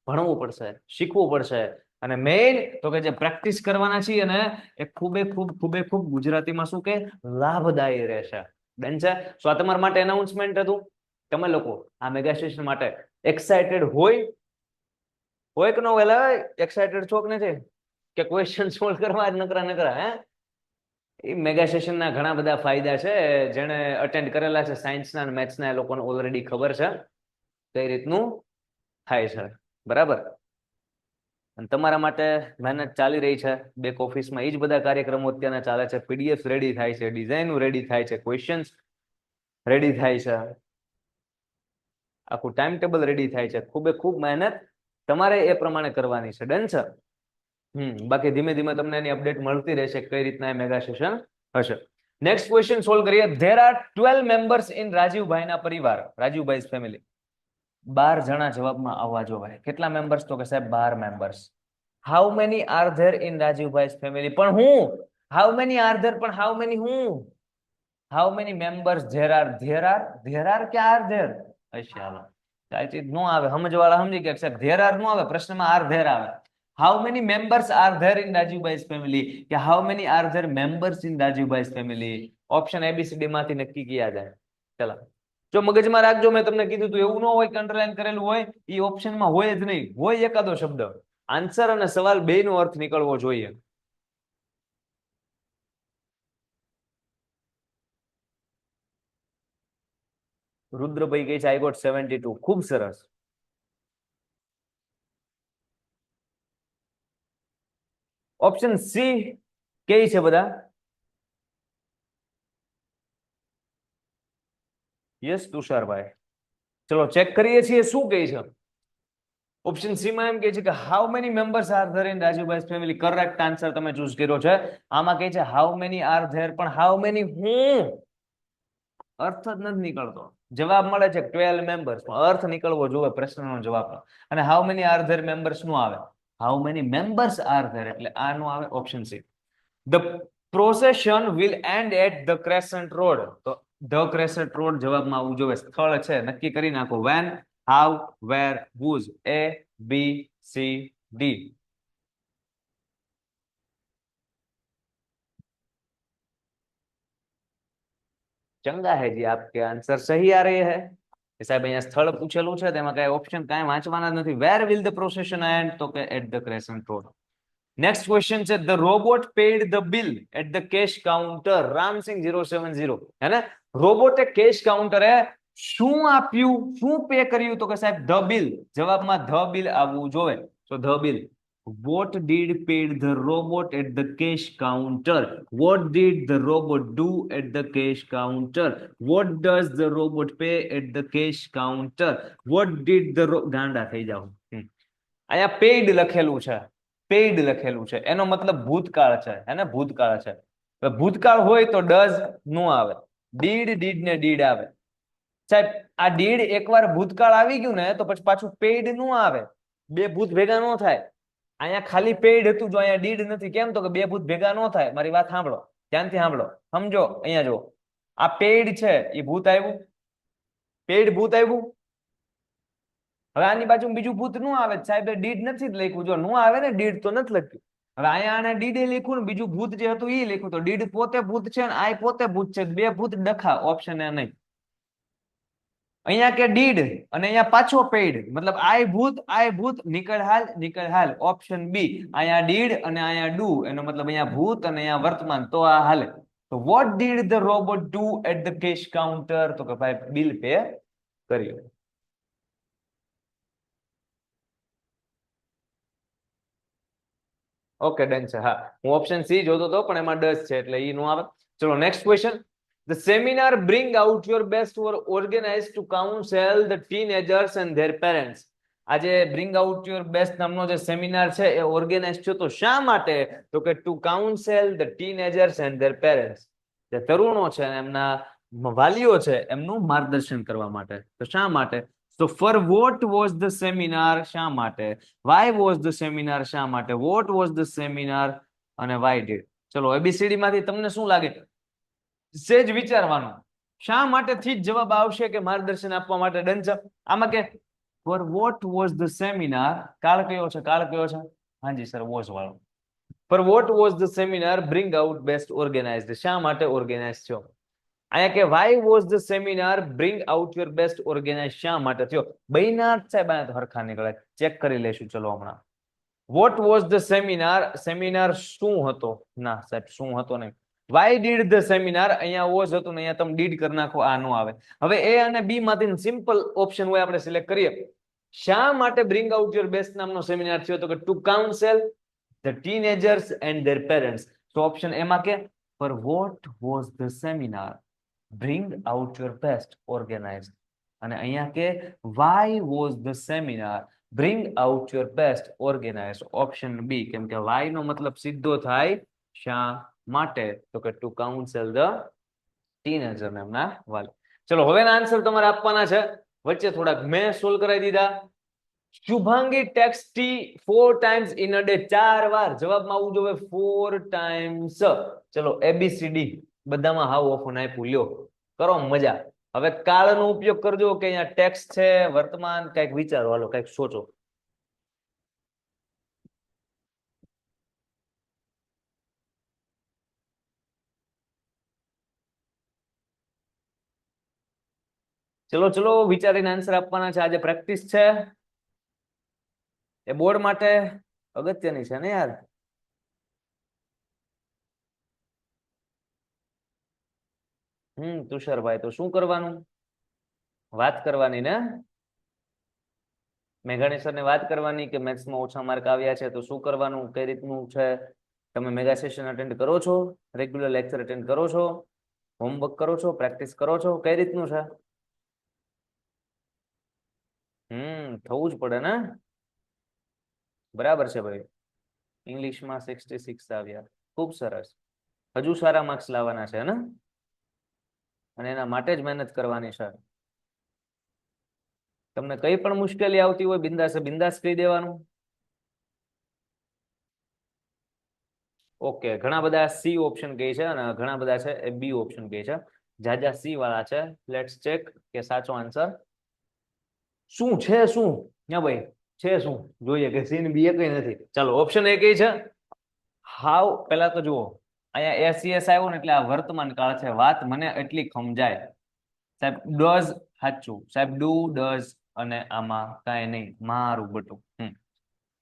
ભણવું પડશે, શીખવું પડશે. અને મેઇન તો કે જે પ્રેક્ટિસ કરવાના છીએ ને એ ખૂબ ગુજરાતીમાં શું કે લાભદાયી રહેશે. બેન છે? સો આ તમારા માટે એનાઉન્સમેન્ટ હતું. તમે લોકો આ મેગા સેશન માટે એક્સાઇટેડ હોય કે ન હોય? એક્સાઇટેડ છો કે નથી? કે ક્વેશ્ચન સોલ્વ કરવા જ નકરા? હે, એ મેગા સેશનના ઘણા બધા ફાયદા છે. જેણે અટેન્ડ કરેલા છે સાયન્સના અને મેથ્સના, એ લોકોને ઓલરેડી ખબર છે કઈ રીતનું થાય છે, બરાબર? અને તમારા માટે મહેનત ચાલી રહી છે બેક ઓફિસમાં. એ જ બધા કાર્યક્રમો અત્યારના ચાલે છે. પીડીએફ રેડી થાય છે, ડિઝાઇનો રેડી થાય છે, ક્વેશ્ચન્સ રેડી થાય છે, આખું ટાઈમ ટેબલ રેડી થાય છે. ખૂબ મહેનત તમારે એ પ્રમાણે કરવાની છે. ડન છે? બાકી ધીમે ધીમે તમને એની અપડેટ મળતી રહેશે કઈ રીતના એ મેગા સેશન હશે. નેક્સ્ટ ક્વેશ્ચન સોલ્વ કરીએ. ધેર આર 12 મેમ્બર્સ ઇન રાજુભાઈના પરિવાર, રાજુભાઈ's ફેમિલી. 12 જણા જવાબમાં આવવા જોઈએ. કેટલા મેમ્બર્સ? તો કે સાહેબ 12 members. How many are there in Rajubhai's family? પણ હું હાઉ મેની આર ધેર, પણ હાઉ મેની હું how many members there are કે આર ધેર હશે? હાલો, કાંઈ નો આવે, સમજવાળા સમજી ગયા. સાહેબ ધેર આર નો આવે, પ્રશ્નમાં આર ધેર આવે. How many members are there in Rajubhai's family, કે how many are there members in Rajubhai's family? Option ABCD માંથી નક્કી કિયા જાય. ચલો, જો મગજમાં રાખજો, મેં તમને કીધું તું એવું ન હોય કે અંડરલાઈન કરેલું હોય, એ ઓપ્શનમાં હોય જ નહીં. હોય એકાદો શબ્દ. આન્સર અને સવાલ બેયનો અર્થ નીકળવો જોઈએ. રુદ્રભાઈ કહે છે આઈ ગોટ 72. ખૂબ સરસ. ઓપ્શન સી કઈ છે બધા? યસ તુષારભાઈ, ચલો ચેક કરીએ છીએ શું કહે છે. ઓપ્શન સી માં એમ કહે છે કે how many members are there in Rajubhai family. Correct answer તમે ચૂઝ કર્યો છે. આમાં કહે છે હાઉ મેની આર ધેર, પણ હાઉ મેની હું અર્થ જ નથી નીકળતો. જવાબ મળે છે 12 મેમ્બર્સ, પણ અર્થ નીકળવો જોઈએ પ્રશ્નનો જવાબ. અને how many are there members નું આવે, how many members are there, એટલે આ નું આવે option C. The procession will end at the crescent Road. તો ધ ક્રેસન્ટ રોડ જવાબમાં આવવું જોઈએ. સ્થળ છે નક્કી કરી નાખો. When, how, where, whose. A B C D. ચંગા है जी, आपके आंसर सही आ रहे हैं. સાહેબ અહીંયા સ્થળ પૂછેલું છે તેમાં કઈ ઓપ્શન કાંઈ વાંચવાના નથી. Where will the procession end, તો કે at the crescent road. Next question છે the robot paid the bill at the cash counter. Ramsingh 070 હે ને. રોબોટે કેશ કાઉન્ટરે શું આપ્યું, શું પે કર્યું, તો કે સાહેબ ધ બિલ. જવાબમાં ધ બિલ આવવું જોઈએ. So the bill. What did paid the robot at the cash counter? What did the robot do at the cash counter? What does the robot pay at the cash counter? What did the ગાંડા થઈ જાવ. અહીંયા paid લખેલું છે, paid લખેલું છે, એનો મતલબ ભૂતકાળ છે, હે ને, ભૂતકાળ છે. ભૂતકાળ હોય તો ડઝ નો આવે, ડીડ ને ડીડ આવે. સાહેબ આ ડીડ એકવાર ભૂતકાળ આવી ગયું ને તો પછી પાછું પેઇડ નો આવે. બે ભૂત ભેગા નો થાય. અહીંયા ખાલી પેઇડ હતું, જો અહીંયા ડીડ નથી. કેમ? તો કે બે ભૂત ભેગા નો થાય. મારી વાત સાંભળો, ધ્યાનથી સાંભળો, સમજો. અહીંયા જો આ પેઇડ છે, એ ભૂત આવ્યું, પેઇડ ભૂત આવ્યું. હવે આની બાજુ બીજું ભૂત નું આવે સાહેબ, ડીડ નથી જ લખ્યું. જો નું આવે ને ડીડ તો નથી લખ્યું. હવે અહીંયા આને ડીડે લખ્યું ને બીજું ભૂત જે હતું એ લખ્યું. તો ડીડ પોતે ભૂત છે ને આ પોતે ભૂત છે. બે ભૂત ડખા, ઓપ્શન એ નહીં. અહીંયા કે ડીડ અને અહીંયા પાછો પેઇડ, મતલબ આય ભૂત નીકળ હાલ. Option B. અહીંયા ડીડ અને અહીંયા ડુ, એનો મતલબ અહીંયા ભૂત અને અહીંયા વર્તમાન, તો આ હાલે. તો what did the robot do at the cash counter? તો કે ભાઈ બિલ પે કર્યું. ઓકે ડન છે. હા હું ઓપ્શન સી જોતો હતો પણ એમાં ડસ છે એટલે ઈ નો આવે. ચલો next question. The seminar bring out your best were organized to counsel the teenagers and their parents. આજે bring out your best નામનો જે સેમિનાર છે એ ઓર્ગેનાઇઝ થયો તો શા માટે? તો કે to counsel the teenagers and their parents. જે તરુણો છે એમના વાલીઓ છે એમનું માર્ગદર્શન કરવા માટે. તો શા માટે? So for what was the seminar? શા માટે? Why was the seminar? શા માટે? What was the seminar? અને why did? ચલો ABCD માંથી તમને શું લાગે? સેજ વિચારવાનું. શા માટે થી જ જવાબ આવશે કે માર્ગદર્શન આપવા માટે. ડન છે. આમાં કે for what was the seminar, કાળ કયો છે? કાળ કયો છે? હાજી સર, વોઝ વાળો. for what was the seminar bring out best organized? શા માટે ઓર્ગેનાઇઝ થયો? અહીંયા કે why was the seminar bring out your best organized? શા માટે થયો? બૈનાથ સાહેબ આને તો હરખા નીકળે. ચેક કરી લેશું ચલો હમણાં. what was the seminar? Seminar શું હતો? ના સાહેબ શું હતો નહીં. why did the seminar? અહીંયા was હતું ને અહીંયા તમે did કરી નાખો, આ નો આવે. હવે A અને B માંથી સિમ્પલ ઓપ્શન હોય આપણે સિલેક્ટ કરીએ. શા માટે bring out your best નામનો સેમિનાર થયો? તો કે to counsel the teenagers and their parents. તો ઓપ્શન એમાં કે for what was the seminar bring out your best organized. અને અહીંયા કે why was the seminar bring out your best organized. Option B. કેમ કે why નો મતલબ સીધો થાય શા માટે? તો કે ટુ કાઉન્સલ ધ ટીનેજર એમના વાલી. ચલો હવે આન્સર તમારે આપવાના છે. વચ્ચે થોડાક મેં સોલ્વ કરાવી દીધા. Shubhangi tax T 4 times in a day. 4 વાર. જવાબમાં આવવું જોઈએ 4 times. ચલો ABCD બધામાં હાવ ઓફન આપ્યું. લ્યો કરો મજા. હવે કાળનો ઉપયોગ કરજો કે અહીંયા ટેક્સ છે, વર્તમાન, કઈક વિચારો, હાલો કઈક સોચો. ચલો ચલો વિચારીને આન્સર આપવાના છે. આજે પ્રેક્ટિસ છે એ બોર્ડ માટે અગત્યની છે ને યાર. તુષારભાઈ તો શું કરવાનું? વાત કરવાની ને. મેઘાણી સર ને વાત કરવાની કે મેથ્સમાં ઓછા માર્ક આવ્યા છે તો શું કરવાનું, કઈ રીતનું છે તમે મેગા સેશન અટેન્ડ કરો છો, રેગ્યુલર લેક્ચર અટેન્ડ કરો છો, હોમવર્ક કરો છો, પ્રેક્ટિસ કરો છો, કઈ રીતનું છે? થવું જ પડે ને. બરાબર છે ભાઈ. ઇંગ્લિશમાં 66 આવ્યા, ખૂબ સરસ. હજુ સારા માર્ક્સ લાવવાના છે ને, અને એના માટે જ મહેનત કરવાની છે. તમને કઈ પણ મુશ્કેલી આવતી હોય બિંદાસ બિંદાસ કહી દેવાનું. ઓકે, ઘણા બધા સી ઓપ્શન કહે છે અને ઘણા બધા છે એ બી ઓપ્શન કહે છે. જાજા સી વાળા છે. લેટ્સ ચેક કે સાચો આન્સર શું છે. શું ના ભાઈ છે શું જોઈએ કે સી ને બી એ કઈ નથી. ચાલો ઓપ્શન એ કઈ છે હાવ. પેલા તો જુઓ અહીંયા એસસીએસ આવ્યો ને એટલે આ વર્તમાન કાળ છે. વાત મને એટલી સમજાય સાહેબ. ડઝ સાચું સાહેબ, ડુ ડઝ અને આમાં કાંઈ નહીં મારું બટું.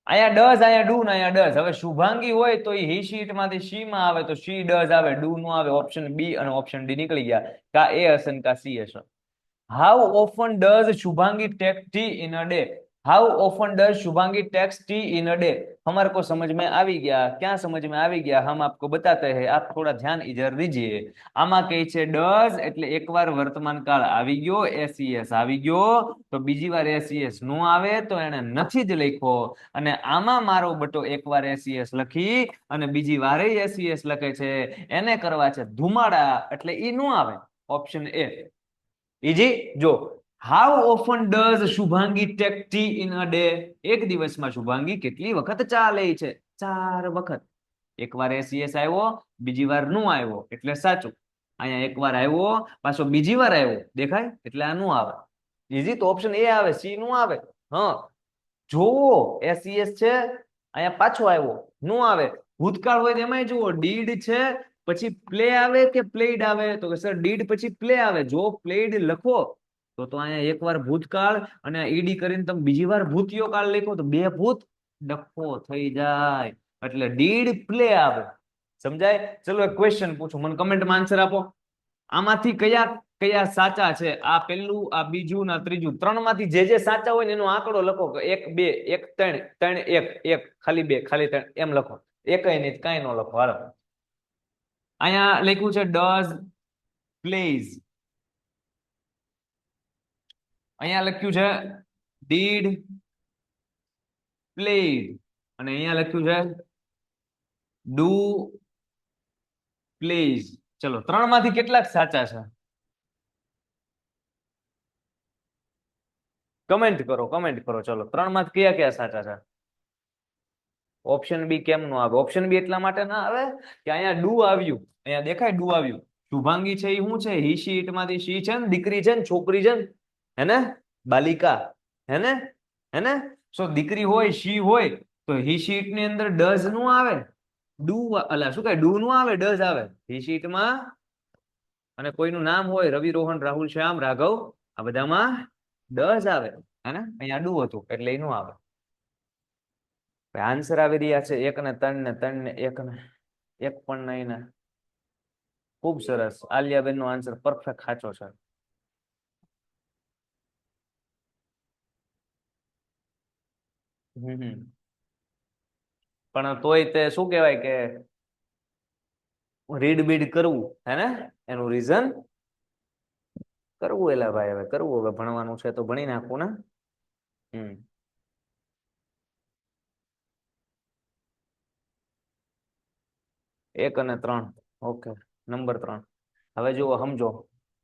અહીંયા ડઝ, અહીંયા ડુ ને અહીંયા ડઝ. હવે શુભાંગી હોય તો એ હી શીટ માંથી સી માં આવે તો સી ડઝ આવે, ડુ નો આવે. ઓપ્શન બી અને ઓપ્શન ડી નીકળી ગયા. કા એ હશે ને કા સી હશે. How often does Shubhangi take tea in a day? How often does Shubhangi takes tea in a day? हमारे को समझ में आ गया? क्या समझ में आ गया? हम आपको बताते हैं, आप थोड़ा ध्यान इधर दीजिए. आमा कही छे डज એટલે એકવાર વર્તમાન કાળ આવી ગયો, એસઈએસ આવી ગયો તો બીજી વાર એસઈએસ નો આવે તો એને નથી જ લખ્યો. અને આમાં મારો બટો એકવાર એસઈએસ લખી અને બીજી વારે એસઈએસ લખે છે, એને કરવા છે ધુમાડા, એટલે ઈ નો આવે. Option A easy. જો how often does Shubhangi take tea in a day? એક દિવસમાં શુભાંગી કેટલી વખત ચા લે છે? 4 વખત. એકવાર એસઈએસ આવ્યો, બીજી વાર નો આવ્યો એટલે સાચું. અહીંયા એકવાર આવ્યો પાછો બીજી વાર આવ્યો, દેખાય એટલે આ નો આવે. ઈઝી. તો ઓપ્શન એ આવે, સી નો આવે. હા જોવો એસઈએસ છે, અહીંયા પાછો આવ્યો, નો આવે. ભૂતકાળ હોય એમાંય જુઓ ડીડ છે પછી પ્લે આવે કે પ્લેડ આવે? તો કે સર ડીડ પછી પ્લે આવે. જો પ્લેડ લખો તો અહીંયા એકવાર ભૂતકાળ અને ઈડી કરીને તમે બીજી વાર ભૂતિયો કાળ લખો તો બે ભૂત ડખો થઈ જાય, એટલે ડીડ પ્લે આવે. સમજાય? ચલો એક ક્વેશ્ચન પૂછું, મને કમેન્ટમાં આન્સર આપો. આમાંથી કયા કયા સાચા છે? આ પહેલું, આ બીજું ને ત્રીજું. 3 માંથી જે સાચા હોય ને એનો આંકડો લખો. 1 2 1 3 3 1 1 ખાલી 2 ખાલી 3 એમ લખો. એકય નહીં કાંઈ ન લખો. હાલો અહીંયા લખ્યું છે ડઝ પ્લેઝ, અહીંયા લખ્યું છે ડીડ પ્લેડ, અને અહીંયા લખ્યું છે ડુ પ્લેઝ. ચલો 3 માંથી કેટલાક સાચા છે? કમેન્ટ કરો, કમેન્ટ કરો. ચલો 3 માંથી કયા કયા સાચા છે? ઓપ્શન બી કેમ નો આવે? ઓપ્શન બી એટલા માટે ના આવે કે અહીંયા ડુ આવ્યું, અહીંયા દેખાય ડુ આવ્યું. શુભાંગી છે એ શું છે? હી શીટ માંથી શી છે ને, દીકરી છે ને, છોકરી છે ને, હેને, બાલિકા, હેને હેને. સો દીકરી હોય, શી હોય તો હી શીટ ની અંદર ડઝ નું આવે, ડુ અલા શું કહે ડુ નું આવે, ડઝ આવે હી શીટ માં. અને કોઈનું નામ હોય રવિ, રોહન, રાહુલ, શ્યામ, રાઘવ, આ બધામાં ડઝ આવે, હેને. અહીંયા ડુ હતું એટલે એનું આવે. આન્સર આવી રહ્યા છે 1 ને 3 ને 3 ને 1 ને 1 પણ નહીં ને. ખૂબ સરસ. આલિયાબેન નો આન્સર પરફેક્ટ સાચો છે. પણ તોય તે શું કહેવાય કે રીડ બીડ કરવું, હે ને, એનું રીઝન કરવું. એલા ભાઈ હવે કરવું, હવે ભણવાનું છે તો ભણી નાખવું ને. 1 અને 3. Okay, number 3. હવે જુઓ, સમજો.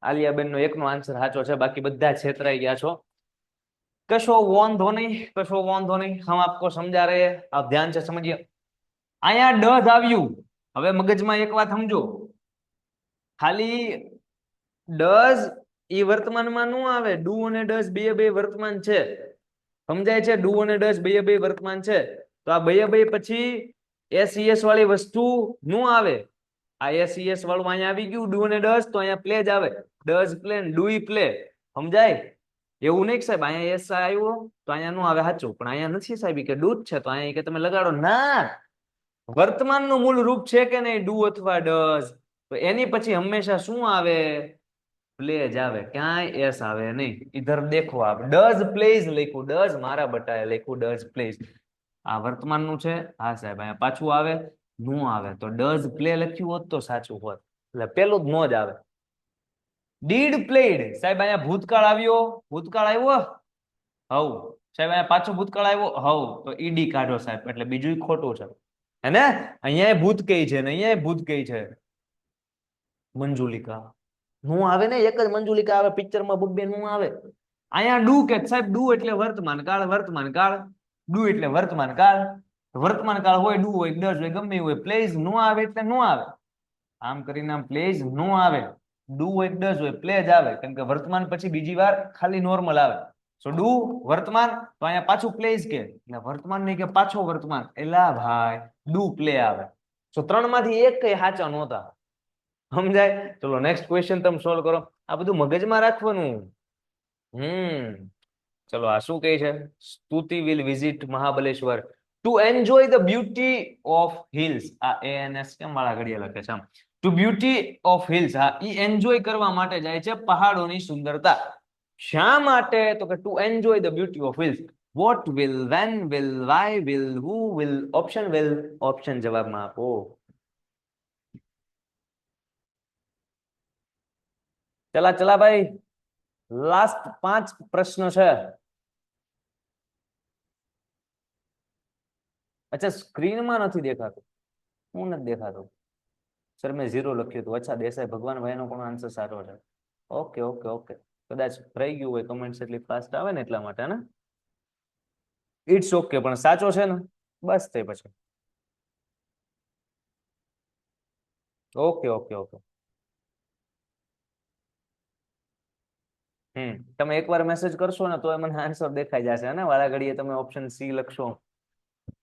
આલિયાબેન નો 1 નો આન્સર સાચો છે, બાકી બધા છેતરાઈ ગયા છો. कशो वांधो नहीं, कशो वांधो नहीं, हम आपको समझा रहे हैं, आप ध्यान से समझिए. અહીંયા ડઝ આવ્યું. હવે મગજમાં એક વાત સમજો, ખાલી ડઝ ઈ વર્તમાનમાં નો આવે. ડુ અને ડઝ બે બે વર્તમાન છે, સમજાય છે? ડુ અને ડઝ બે બે વર્તમાન છે તો આ બે પછી એસઈએસ વાળી વસ્તુ નો આવે. આ એસઈએસ વાળું અહીંયા આવી ગયું ડુ અને ડઝ, તો અહીંયા પ્લે જ આવે. Does play, do play. સમજાય? એવું નહીં સાહેબ અહીંયા એસ આવ્યો તો અહીંયા નું આવે સાચું, પણ અહીંયા નથી સાહેબ કે ડુ છે તો અહીંયા કે તમે લગાડો. ના, વર્તમાનનું મૂળ રૂપ છે કે નહીં, ડુ અથવા ડઝ, તો એની પછી હંમેશા શું આવે? પ્લે જ આવે, ક્યાંય એસ આવે નહીં. ઇધર દેખો, આપ ડઝ પ્લેઝ લખ્યું, ડઝ મારા બટાએ લખ્યું ડઝ પ્લેઝ. આ વર્તમાનનું છે. હા સાહેબ અહીંયા પાછું આવે નો આવે તો ડઝ પ્લે લખ્યું હોત તો સાચું હોત, એટલે પેલું જ નો જ આવે. ડીડ પ્લેડ, સાહેબ અહીંયા ભૂતકાળ આવ્યો, ભૂતકાળ આવ્યો હવ, સાહેબ અહીંયા પાછો ભૂતકાળ આવ્યો હવ, તો ઈડી કાઢો સાહેબ, એટલે બીજું ખોટું છે. હે ને અહીંયા ભૂત કઈ છે ને અહીંયા ભૂત કઈ છે, મંજુલિકા નું આવે ને, એક જ મંજુલિકા આવે પિક્ચરમાં, બબ્બે નું આવે. અહીંયા ડુ કે સાહેબ, ડુ એટલે વર્તમાન કાળ, વર્તમાન કાળ, ડુ એટલે વર્તમાન કાળ, વર્તમાન કાળ હોય, ડુ હોય, ડઝ હોય, ગમે હોય, પ્લેઝ નો આવે એટલે નો આવે. આમ કરીને આમ પ્લેઝ નો આવે, ડુ હોય ડઝ હોય, પ્લેજ આવે, કેમ કે વર્તમાન પછી બીજી વાર ખાલી નોર્મલ આવે. સો ડુ વર્તમાન, તો અહીંયા પાછું પ્લેઝ કે, એટલે વર્તમાન નહીં કે પાછો વર્તમાન, એલા ભાઈ ડુ પ્લે આવે. સો ત્રણ માંથી એક કઈ સાચા નહોતા, સમજાય? ચલો નેક્સ્ટ ક્વેશ્ચન તમે સોલ્વ કરો, આ બધું મગજમાં રાખવાનું. ચલો આ શું કહે છે, સ્તુતિ will visit Mahabaleshwar two enjoy the beauty of hills. આ એએનએસ કેમ વાળા ઘડિયા લખે છે આમ, ટુ બ્યુટી ઓફ હિલ્સ, હા ઈ એન્જોય કરવા માટે જાય છે પહાડોની સુંદરતા. શા માટે, તો કે to enjoy the beauty of hills. What will, when will, why will, who will, option will, option જવાબમાં આપો. ચલા ચલા ભાઈ, લાસ્ટ 5 પ્રશ્ન છે. અચ્છા સ્ક્રીનમાં નથી દેખાતું, હું નથી દેખાતું સર, મેં 0 લખ્યું હતું. અચ્છા દેસાઈ ભગવાન ભાઈ નો પણ આન્સર સારો છે. ઓકે ઓકે ઓકે, કદાચ રહી ગયું હોય, કમેન્ટ્સ એટલી ફાસ્ટ આવે ને એટલા માટે ને. ઇટ્સ ઓકે, પણ સાચો છે ને, બસ તે પછી. Okay okay okay. તમે એકવાર મેસેજ કરશો ને તો મને આન્સર દેખાઈ જશે ને, વાળા ઘડીએ તમે ઓપ્શન સી લખશો,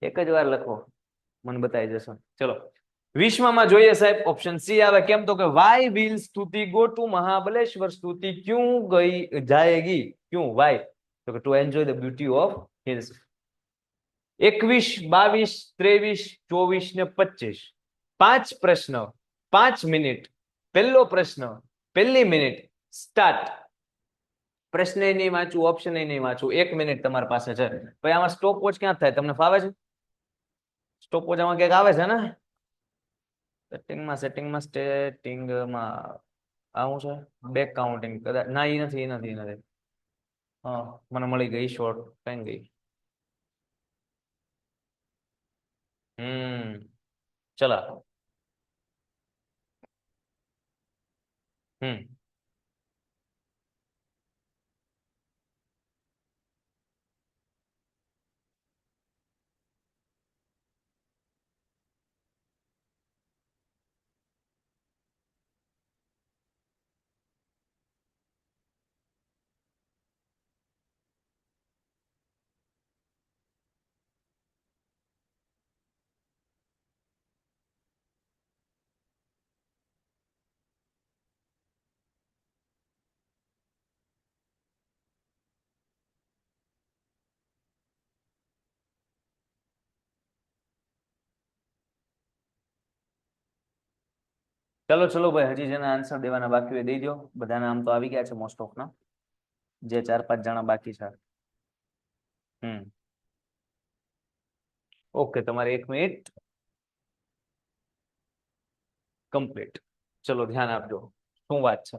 એક જ વાર લખો મને બતાવી જશે. ચલો વિશ્વમાં જોઈએ સાહેબ, ઓપ્શન સી આવે. કેમ, તો કે વાય વિલ સ્તુતિ ગો ટુ મહાબલેશ્વર, સ્તુતિ ક્યું ગઈ જાયેગી, ક્યું વાય, તો કે to enjoy the beauty of hills. 21, 22, 23, 24 ને 25, 5 પ્રશ્ન, 5 મિનિટ. પહેલો પ્રશ્ન, પહેલી મિનિટ, સ્ટાર્ટ. પ્રશ્ન નહીં વાંચું, ઓપ્શન નહીં વાંચું, 1 મિનિટ તમારી પાસે છે. ભાઈ આમાં સ્ટોપ વોચ ક્યાં થાય, તમને ફાવે છે? સ્ટોપ વોચ આમાં ક્યાંક આવે છે ને, સેટિંગમાં આવું છે, બેક કાઉન્ટિંગ કદાચ, ના એ નથી, હા મને મળી ગઈ શોર્ટ, કઈ ગઈ. ચલા. ચલો ચલો ભાઈ, હજી જેના આન્સર દેવાના બાકી હોય દઈ દો. બધાના આમ તો આવી ગયા છે મોસ્ટ ઓફ ના, જે 4-5 જણા બાકી છે. ઓકે, તમારે 1 મિનિટ કમ્પ્લીટ. ચલો ધ્યાન આપજો, શું વાત છે.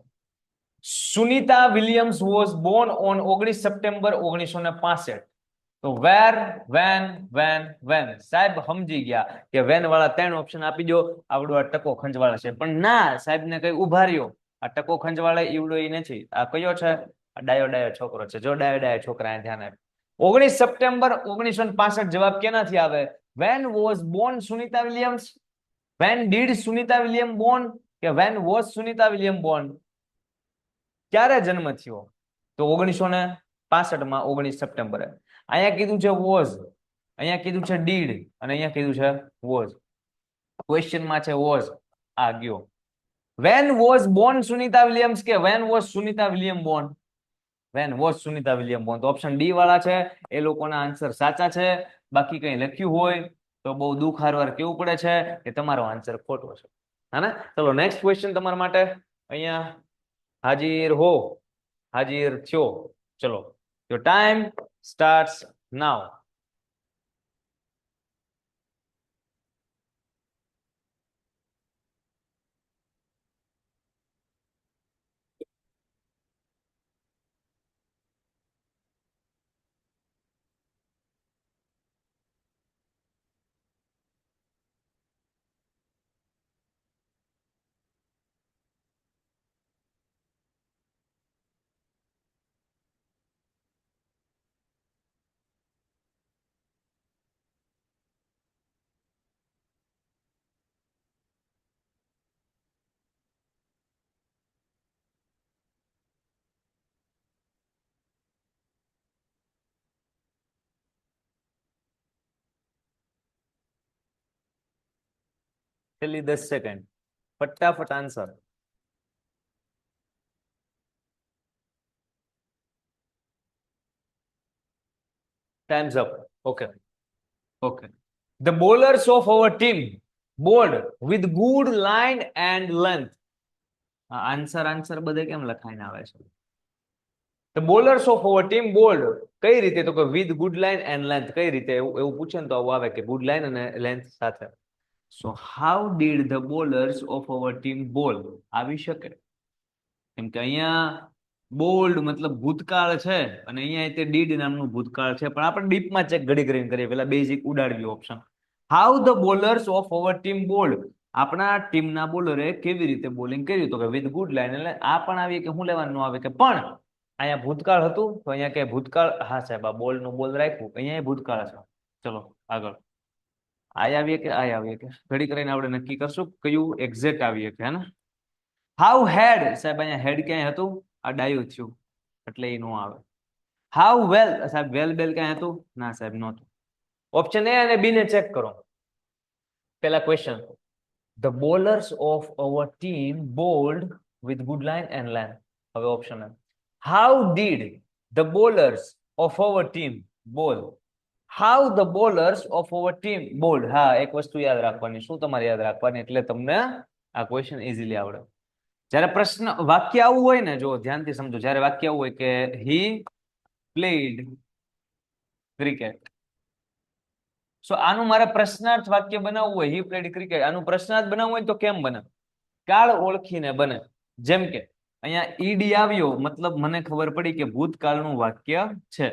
Sunita Williams was Born on 19 September 1965. તો વેર, વેન સાહેબ સમજી ગયા કે વેન વાળા 3 ઓપ્શન આપી દો, આવડો આ ટકો ખંજવાળા છે. પણ ના, સાહેબ ને કઈ ઉભા રહ્યો, આ ટકો ખંજવાળા ઈવડો એ નથી. આ કયો છે? આ ડાયો છોકરો છે. જો ડાયો છોકરા, ધ્યાન આપ. 19 સપ્ટેમ્બર 1965 જવાબ કેનાથી આવે? When was born Sunita Williams, when did Sunita William born, કે when was Sunita William born, ક્યારે જન્મ થયો? તો 1965 માં 19 સપ્ટેમ્બરે. અહીંયા કીધું છે વોઝ, અહીંયા કીધું છે ડીડ, અને અહીંયા કીધું છે વોઝ. ક્વેશ્ચનમાં છે વોઝ, આ ગયો. When was born Sunita Williams, કે when was Sunita William born? When was Sunita William born. તો ઓપ્શન ડી વાળા છે એ લોકોના આન્સર સાચા છે. બાકી કઈ લખ્યું હોય તો બહુ દુઃખ હારવાર કેવું પડે છે કે તમારો આન્સર ખોટો છે. હા ને? ચલો નેક્સ્ટ ક્વેશ્ચન તમારા માટે અહીંયા હાજર હો, હાજર થયો. ચલો, your time starts now. છેલ્લી 10 સેકન્ડ, ફટાફટ answer. Times up. Okay. Okay. The bowlers of our team bowled with good line and length. Answer બધે કેમ લખાઈને આવે છે? The bowlers of our team bowled કઈ રીતે, તો કે with good line and length. કઈ રીતે એવું પૂછે ને તો આવું આવે કે good line અને length સાથે. So how did the bowlers of our team bowl? આવી શકે કેમ કે અહીંયા બોલ્ડ મતલબ ભૂતકાળ છે અને અહીંયા તે ડીડ નામનું ભૂતકાળ છે, પણ આપણે ડીપમાં ચેક ઘડી કરીને કરીએ, પેલા બેઝિક ઉડાડવી option. How the bowlers of our team bowled, આપણા ટીમના બોલરે કેવી રીતે બોલિંગ કર્યું, તો કે વિથ ગુડ લાઇન. એટલે આ પણ આવી કે હું લેવાનું આવે કે પણ અહીંયા ભૂતકાળ હતું તો અહીંયા કે ભૂતકાળ, હા સાહેબ આ બોલ નું બોલ રાખ્યું, અહીંયા ભૂતકાળ છે. ચલો આગળ આવીએ કે આવીએ કે ઘડી કરીને આપણે નક્કી કરશું કયું એક્ઝેક્ટ આવીએ કે, હે ને. હાઉ હેડ, સાહેબ અહીંયા હેડ ક્યાંય હતું, આ ડાયું થયું એટલે એ નો આવે. હાઉ વેલ, સાહેબ વેલ બેલ ક્યાંય હતું, ના સાહેબ નહોતું. ઓપ્શન એ અને બી ને ચેક કરો. પેલા question, the bowlers of our team bowled with good line and length. હવે option A, how did the bowlers of our team bowl. How the bowlers of our team bowled. હા, એક વસ્તુ યાદ રાખવાની. શું તમારે યાદ રાખવાની એટલે તમને આ ક્વેશ્ચન ઇઝીલી આવડે. જ્યારે પ્રશ્ન વાક્ય આવું હોય ને, જો ધ્યાનથી સમજો, જ્યારે વાક્ય આવું હોય કે હી પ્લેડ ક્રિકેટ, સો આનું મારે પ્રશ્નાર્થ વાક્ય બનાવવું હોય, હી પ્લેડ ક્રિકેટ, આનું પ્રશ્નાર્થ બનાવવું હોય તો કેમ બને? કાળ ઓળખીને બને. જેમ કે અહીંયા ઈડી આવ્યો મતલબ મને ખબર પડી કે ભૂતકાળનું વાક્ય છે.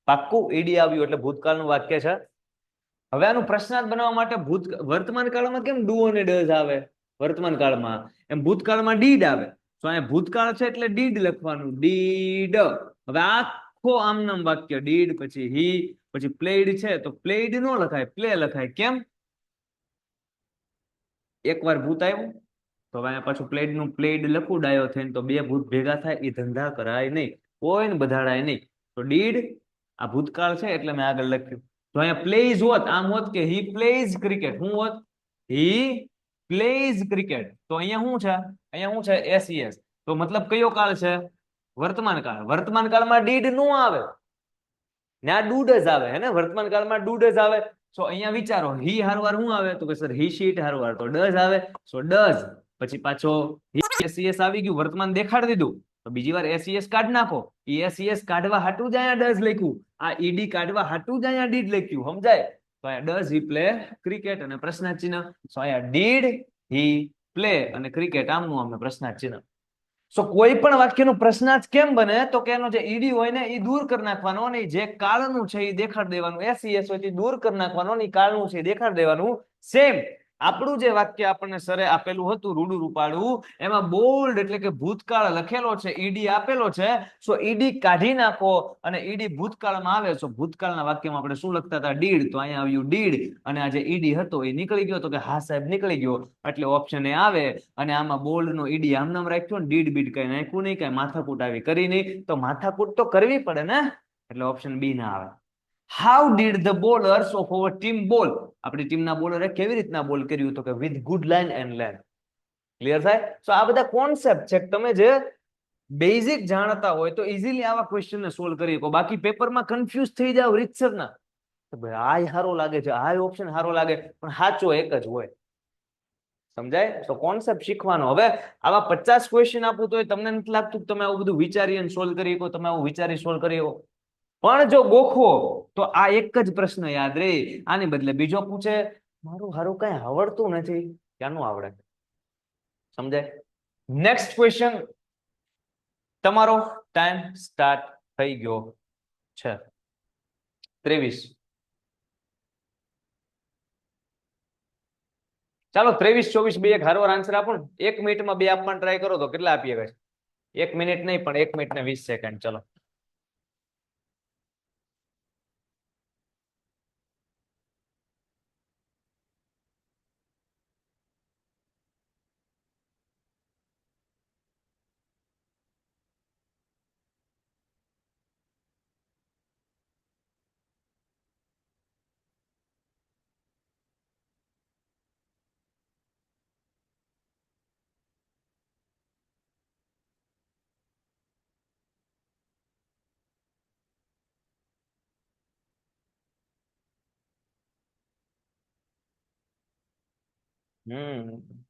પાક્કું ઈડી આવ્યું એટલે ભૂતકાળનું વાક્ય છે. હવે આનું પ્રશ્નાર્થ બનાવવા માટે વર્તમાન કાળમાં કેમ ડુ અને ડઝ આવે વર્તમાન કાળમાં, એમ ભૂતકાળમાં ડીડ આવે. તો અહીંયા ભૂતકાળ છે એટલે ડીડ લખવાનું, ડીડ. હવે આખો આમ નામ વાક્ય ડીડ પછી હી પછી પ્લેડ છે તો પ્લેડ નો લખાય, પ્લે લખાય. કેમ? એકવાર ભૂત આવ્યું તો હવે અહીંયા પાછું પ્લેડ નું પ્લેડ લખું ડાયો થઈને, તો બે ભૂત ભેગા થાય એ ધંધા કરાય નહીં, કોઈને બધાડાય નહીં. તો ડીડ આ ભૂતકાળ છે એટલે મેં આગળ લખ્યું. તો અહીંયા પ્લેઝ હોત, આમ હોત કે હી પ્લેઝ ક્રિકેટ, શું હોત? હી પ્લેઝ ક્રિકેટ. તો અહીંયા શું છે? અહીંયા શું છે? એસઈએસ. તો મતલબ કયો કાળ છે? વર્તમાન કાળ. વર્તમાન કાળમાં ડીડ નો આવે, ત્યાં ડુ ડઝ આવે, હે ને. વર્તમાન કાળમાં ડુ ડઝ આવે. સો અહીંયા વિચારો, હી હારવાર શું આવે, તો કે સર હી શીટ હારવાર તો ડઝ આવે. સો ડઝ પછી પાછો એસઈએસ આવી ગયું, વર્તમાન દેખાડી દીધું, તો બીજી વાર એસઈએસ કાઢ નાખો. એસઈએસ કાઢવા હાટું જ અહીંયા ડઝ લખ્યું, આ ઈડી કાઢવા હાટું જ અહીંયા ડીડ લખ્યું, સમજાય? તો અહીંયા ડઝ હી પ્લે ક્રિકેટ અને પ્રશ્નાર્થ ચિહ્ન. સો અહીંયા ડીડ હી પ્લે અને ક્રિકેટ આમનું આમને પ્રશ્નાર્થ ચિહ્ન. સો કોઈ પણ વાક્યનું પ્રશ્નાર્થ કેમ બને, તો કે એનો જે ઈડી હોય ને એ દૂર કરી નાખવાનો અને જે કાળનું છે એ દેખાડી દેવાનું. એસઈએસ હોય એ દૂર કરી નાખવાનો અને કાળનું છે એ દેખાડી દેવાનું. સેમ આપણું જે વાક્ય આપણને સરે આપેલું હતું રૂડું રૂપાળું, એમાં બોલ્ડ એટલે કે ભૂતકાળ લખેલો છે, ઈડી આપેલો છે. સો ઈડી કાઢી નાખો અને ઈડી ભૂતકાળમાં આવે. સો ભૂતકાળના વાક્યમાં આપણે શું લખતા હતા? ડીડ. તો અહીંયા આવ્યું ડીડ અને આ જે ઈડી હતો એ નીકળી ગયો, તો કે હા સાહેબ નીકળી ગયો, એટલે ઓપ્શન એ આવે. અને આમાં બોલ્ડ નો ઈડી આમ નામ રાખ્યો ને ડીડ બીડ કઈ નાખ્યું નહીં, કઈ માથાકૂટ આવી કરી નહીં, તો માથાકૂટ તો કરવી પડે ને, એટલે ઓપ્શન બી ના આવે. How did the bowlers of our team બોલ, આપણી ટીમના બોલરે કેવી રીતના બોલ કર્યું, તો કે with good line and length. Clear થાય? સો આ બધા કોન્સેપ્ટ છે, તમે જે બેઝિક જાણતા હોય તો ઇઝીલી આવા ક્વેશ્ચનને સોલ્વ કરી શકો. બાકી પેપરમાં કન્ફ્યુઝ થઈ જાવ રીતસરના, તો ભાઈ આ સારો લાગે છે, આ ઓપ્શન સારો લાગે, પણ સાચો એક જ હોય. સમજાય? તો કોન્સેપ્ટ શીખવાનો. હવે આવા 50 ક્વેશ્ચન આપું તો તમને નથી લાગતું કે તમે આવું બધું વિચારી અને સોલ્વ કરી શકો, તમે આવું વિચારી સોલ્વ કરી શકો? પણ જો ગોખો તો આ એક જ પ્રશ્ન યાદ રહે. આની બદલે બીજો પૂછે, મારું હારું કઈ આવડતું નથી, ક્યાંનું આવડે? સમજાય? નેક્સ્ટ ક્વેશ્ચન, તમારો ટાઈમ સ્ટાર્ટ થઈ ગયો છે. 23. ચાલો 23, 24 બે એક હારવાર આન્સર આપો ને. 1 મિનિટમાં બે આપવાનું ટ્રાય કરો તો કેટલા આપીએ guys? 1 મિનિટ નહીં પણ 1 મિનિટ ને 20 સેકન્ડ. ચલો હમ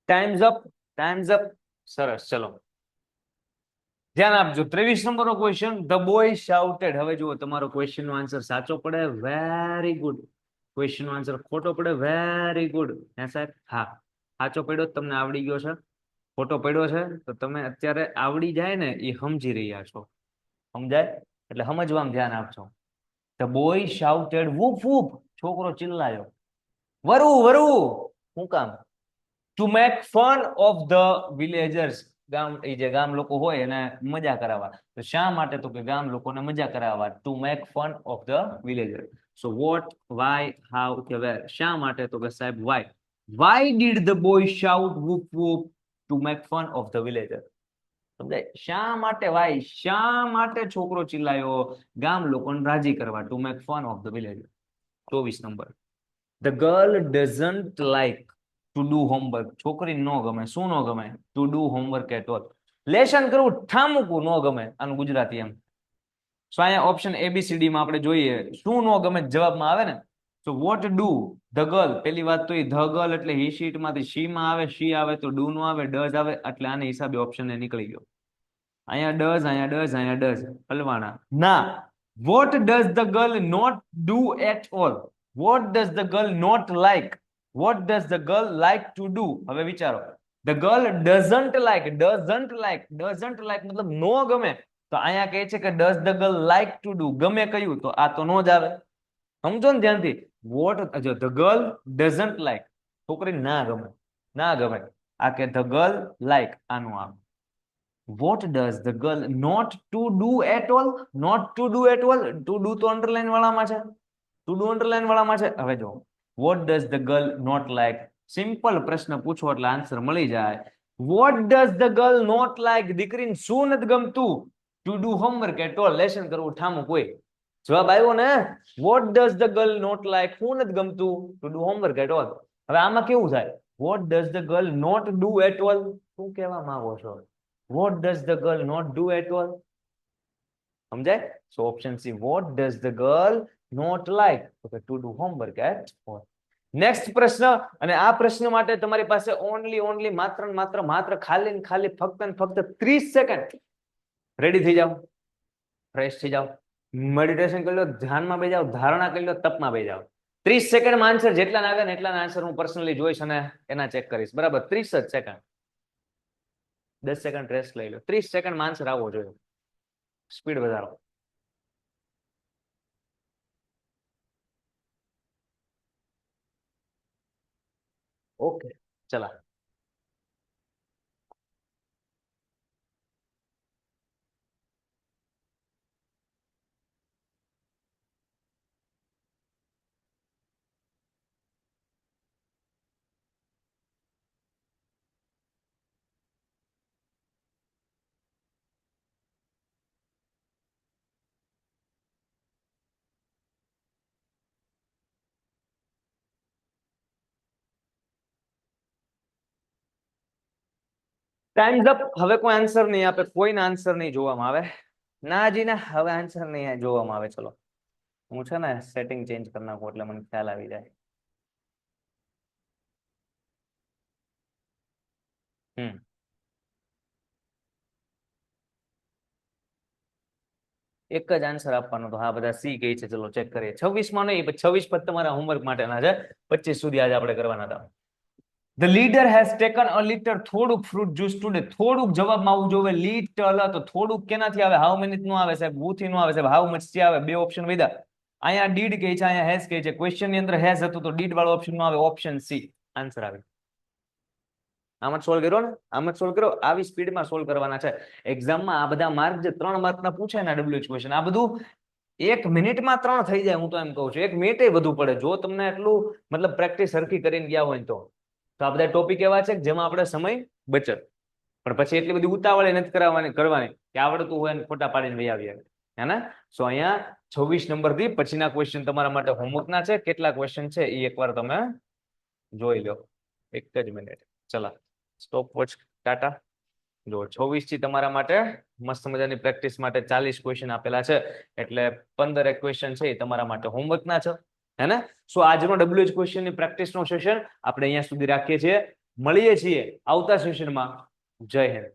ટાઈમ્સ અપ સરસ ચલો ધ્યાન આપજો 23 નંબરનો ક્વેશ્ચન ધ બોય શાઉટેડ હવે જુઓ તમારો ક્વેશ્ચન નો આન્સર સાચો પડે વેરી ગુડ ક્વેશ્ચન નો આન્સર ખોટો પડે વેરી ગુડ હે સાહેબ હા સાચો પડ્યો તમને આવડી ગયો છે ખોટો પડ્યો છે તો તમે અત્યારે આવડી જાય ને એ સમજી રહ્યા છો સમજાય એટલે સમજવામાં ધ્યાન આપજો ધ બોય શાઉટેડ વૂફ વૂફ છોકરો ચિલ્લાયો વરુ વરુ શું કામ two make fun of the villagers ગામ એ જે ગામ લોકો હોય એને મજા કરાવવા તો શા માટે તો કે ગામ લોકોને મજા કરાવવા to make fun of the villager so what why how કે વેર શા માટે તો કે સાહેબ why did the boy shout whoop whoop to make fun of the villager સમજાય શા માટે વાય શા માટે છોકરો ચિલ્લાયો ગામ લોકોને રાજી કરવા to make fun of the villager 24 number the girl doesn't like to do homework છોકરી નો ગમે શું નો ગમે to do homework at all lesson કરવું ઠામુકું નો ગમે આનું ગુજરાતી એમ સો અહીંયા ઓપ્શન એબીસીડી માં આપણે જોઈએ શું નો ગમે જવાબમાં આવે ને તો વોટ ડુ ધ ગર્લ પેલી વાત તો એ ધ ગર્લ એટલે હી શીટ માંથી શી માં આવે શી આવે તો ડુ નો આવે ડઝ આવે એટલે આને હિસાબે ઓપ્શન એ નીકળી ગયો અહીંયા ડઝ અહીંયા ડઝ અહીંયા ડઝ હલવાણા ના what does the girl not do at all what does the girl not like what does the girl like to do હવે વિચારો ધ ગર્લ ડઝન્ટ લાઈક મતલબ નો ગમે તો અહીંયા કહે છે કે does the girl like to do ગમે કયું તો આ તો નો જ આવે સમજો ને ધ્યાનથી વોટ જો ધ ગર્લ ડઝન્ટ લાઈક છોકરી ના ગમે આ કે ધ ગર્લ લાઈક આનું આવે what does the girl not to do at all not to do at all to do તો અંડરલાઈન વાળામાં છે to do અંડરલાઈન વાળામાં છે હવે જો what does the girl not like simple પ્રશ્ન પૂછો એટલે આન્સર મળી જાય what does the girl not like દીકરીને શું નથી ગમતું to do homework at all lesson કરવું ઠામું કોઈ જવાબ આવ્યો ને what does the girl not like શું નથી ગમતું to do homework at all હવે આમાં કેવું થાય what does the girl not do at all શું કહેવા માંગો છો what does the girl not do at all સમજાય so option C what does the girl not like okay to do homework at all next પ્રશ્ન અને આ પ્રશ્ન માટે તમારી પાસે ઓનલી માત્ર ખાલી ને ખાલી ફક્ત 30 સેકન્ડ રેડી થઈ જાઓ ફ્રેશ થઈ જાઓ મેડિટેશન કરી લો ધ્યાનમાં બેસી જાઓ ધારણા કરી લો તપમાં બેસી જાઓ 30 સેકન્ડમાં આન્સર જેટલા આવે ને એટલા આન્સર હું પર્સનલી જોઈશ અને એના ચેક કરીશ બરાબર 30 જ સેકન્ડ 10 સેકન્ડ રેસ્ટ લઈ લો 30 સેકન્ડમાં આન્સર આવવો જોઈએ સ્પીડ વધારો ઓકે ચલા ટાઈમ્સ અપ હવે કોઈ આન્સર નહીં આપે કોઈને આન્સર નહીં જોવામાં આવે ના જી ના હવે આન્સર નહીં જોવામાં આવે ચલો હું છે ને સેટિંગ ચેન્જ કરી નાખું એટલે મને ખ્યાલ આવી જાય એક જ આન્સર આપવાનો તો હા બધા સી કહે છે ચલો ચેક કરીએ 26 માં નહીં 26 પર તમારા હોમવર્ક માટેના છે 25 સુધી આજે આપણે કરવાના હતા The leader has taken a liter થોડુંક ફ્રૂટ જ્યુસ ટુડે થોડુંક જવાબમાં આવવું જોઈએ લિટલ તો થોડુંક કેનાથી આવે હાઉ મેની નો આવે સાહેબ who થી નો આવે સાહેબ હાઉ મચ થી આવે બે ઓપ્શન વધ્યા અહીંયા ડીડ કહે છે અહીંયા હેઝ કહે છે ક્વેશ્ચન ની અંદર હેઝ હતું તો ડીડ વાળો ઓપ્શન નો આવે ઓપ્શન સી આન્સર આવે આમ જ સોલ્વ કર્યો ને આમ જ સોલ્વ કર્યો આવી સ્પીડમાં સોલ્વ કરવાના છે એક્ઝામમાં આ બધા માર્ક જે 3 માર્કના પૂછે ને ડબલ્યુએચ ક્વેશ્ચન આ બધું 1 મિનિટમાં 3 થઈ જાય, હું તો એમ કહું છું. 1 મિનિટે વધુ પડે જો તમને એટલું મતલબ પ્રેક્ટિસ સરખી કરીને ગયા હોય તો આ બધા ટોપિક એવા છે કે જેમાં આપણે સમય બચત, પણ પછી એટલી બધી ઉતાવળ નથી કરવાની કે આવડતું હોય ને ખોટા પાડીને વહી આવીએ, હે ને? સો અહીંયા 26 નંબર થી પછીના ક્વેશ્ચન તમારા માટે હોમવર્ક ના છે. કેટલા ક્વેશ્ચન છે એ એકવાર તમે જોઈ લો. એક જ મિનિટ. ચલો સ્ટોપ વોચ ટાટા. જો 26 થી તમારા માટે મસ્ત મજાની પ્રેક્ટિસ માટે 40 ક્વેશ્ચન આપેલા છે, એટલે 15 ક્વેશ્ચન છે એ તમારા માટે હોમવર્ક ના છે, હે ને? સો આજનો WH ક્વેશ્ચન ની પ્રેક્ટિસ નો સેશન આપણે અહીંયા સુધી રાખીએ છીએ. મળીએ છીએ આવતા સેશનમાં. જય હિન્દ.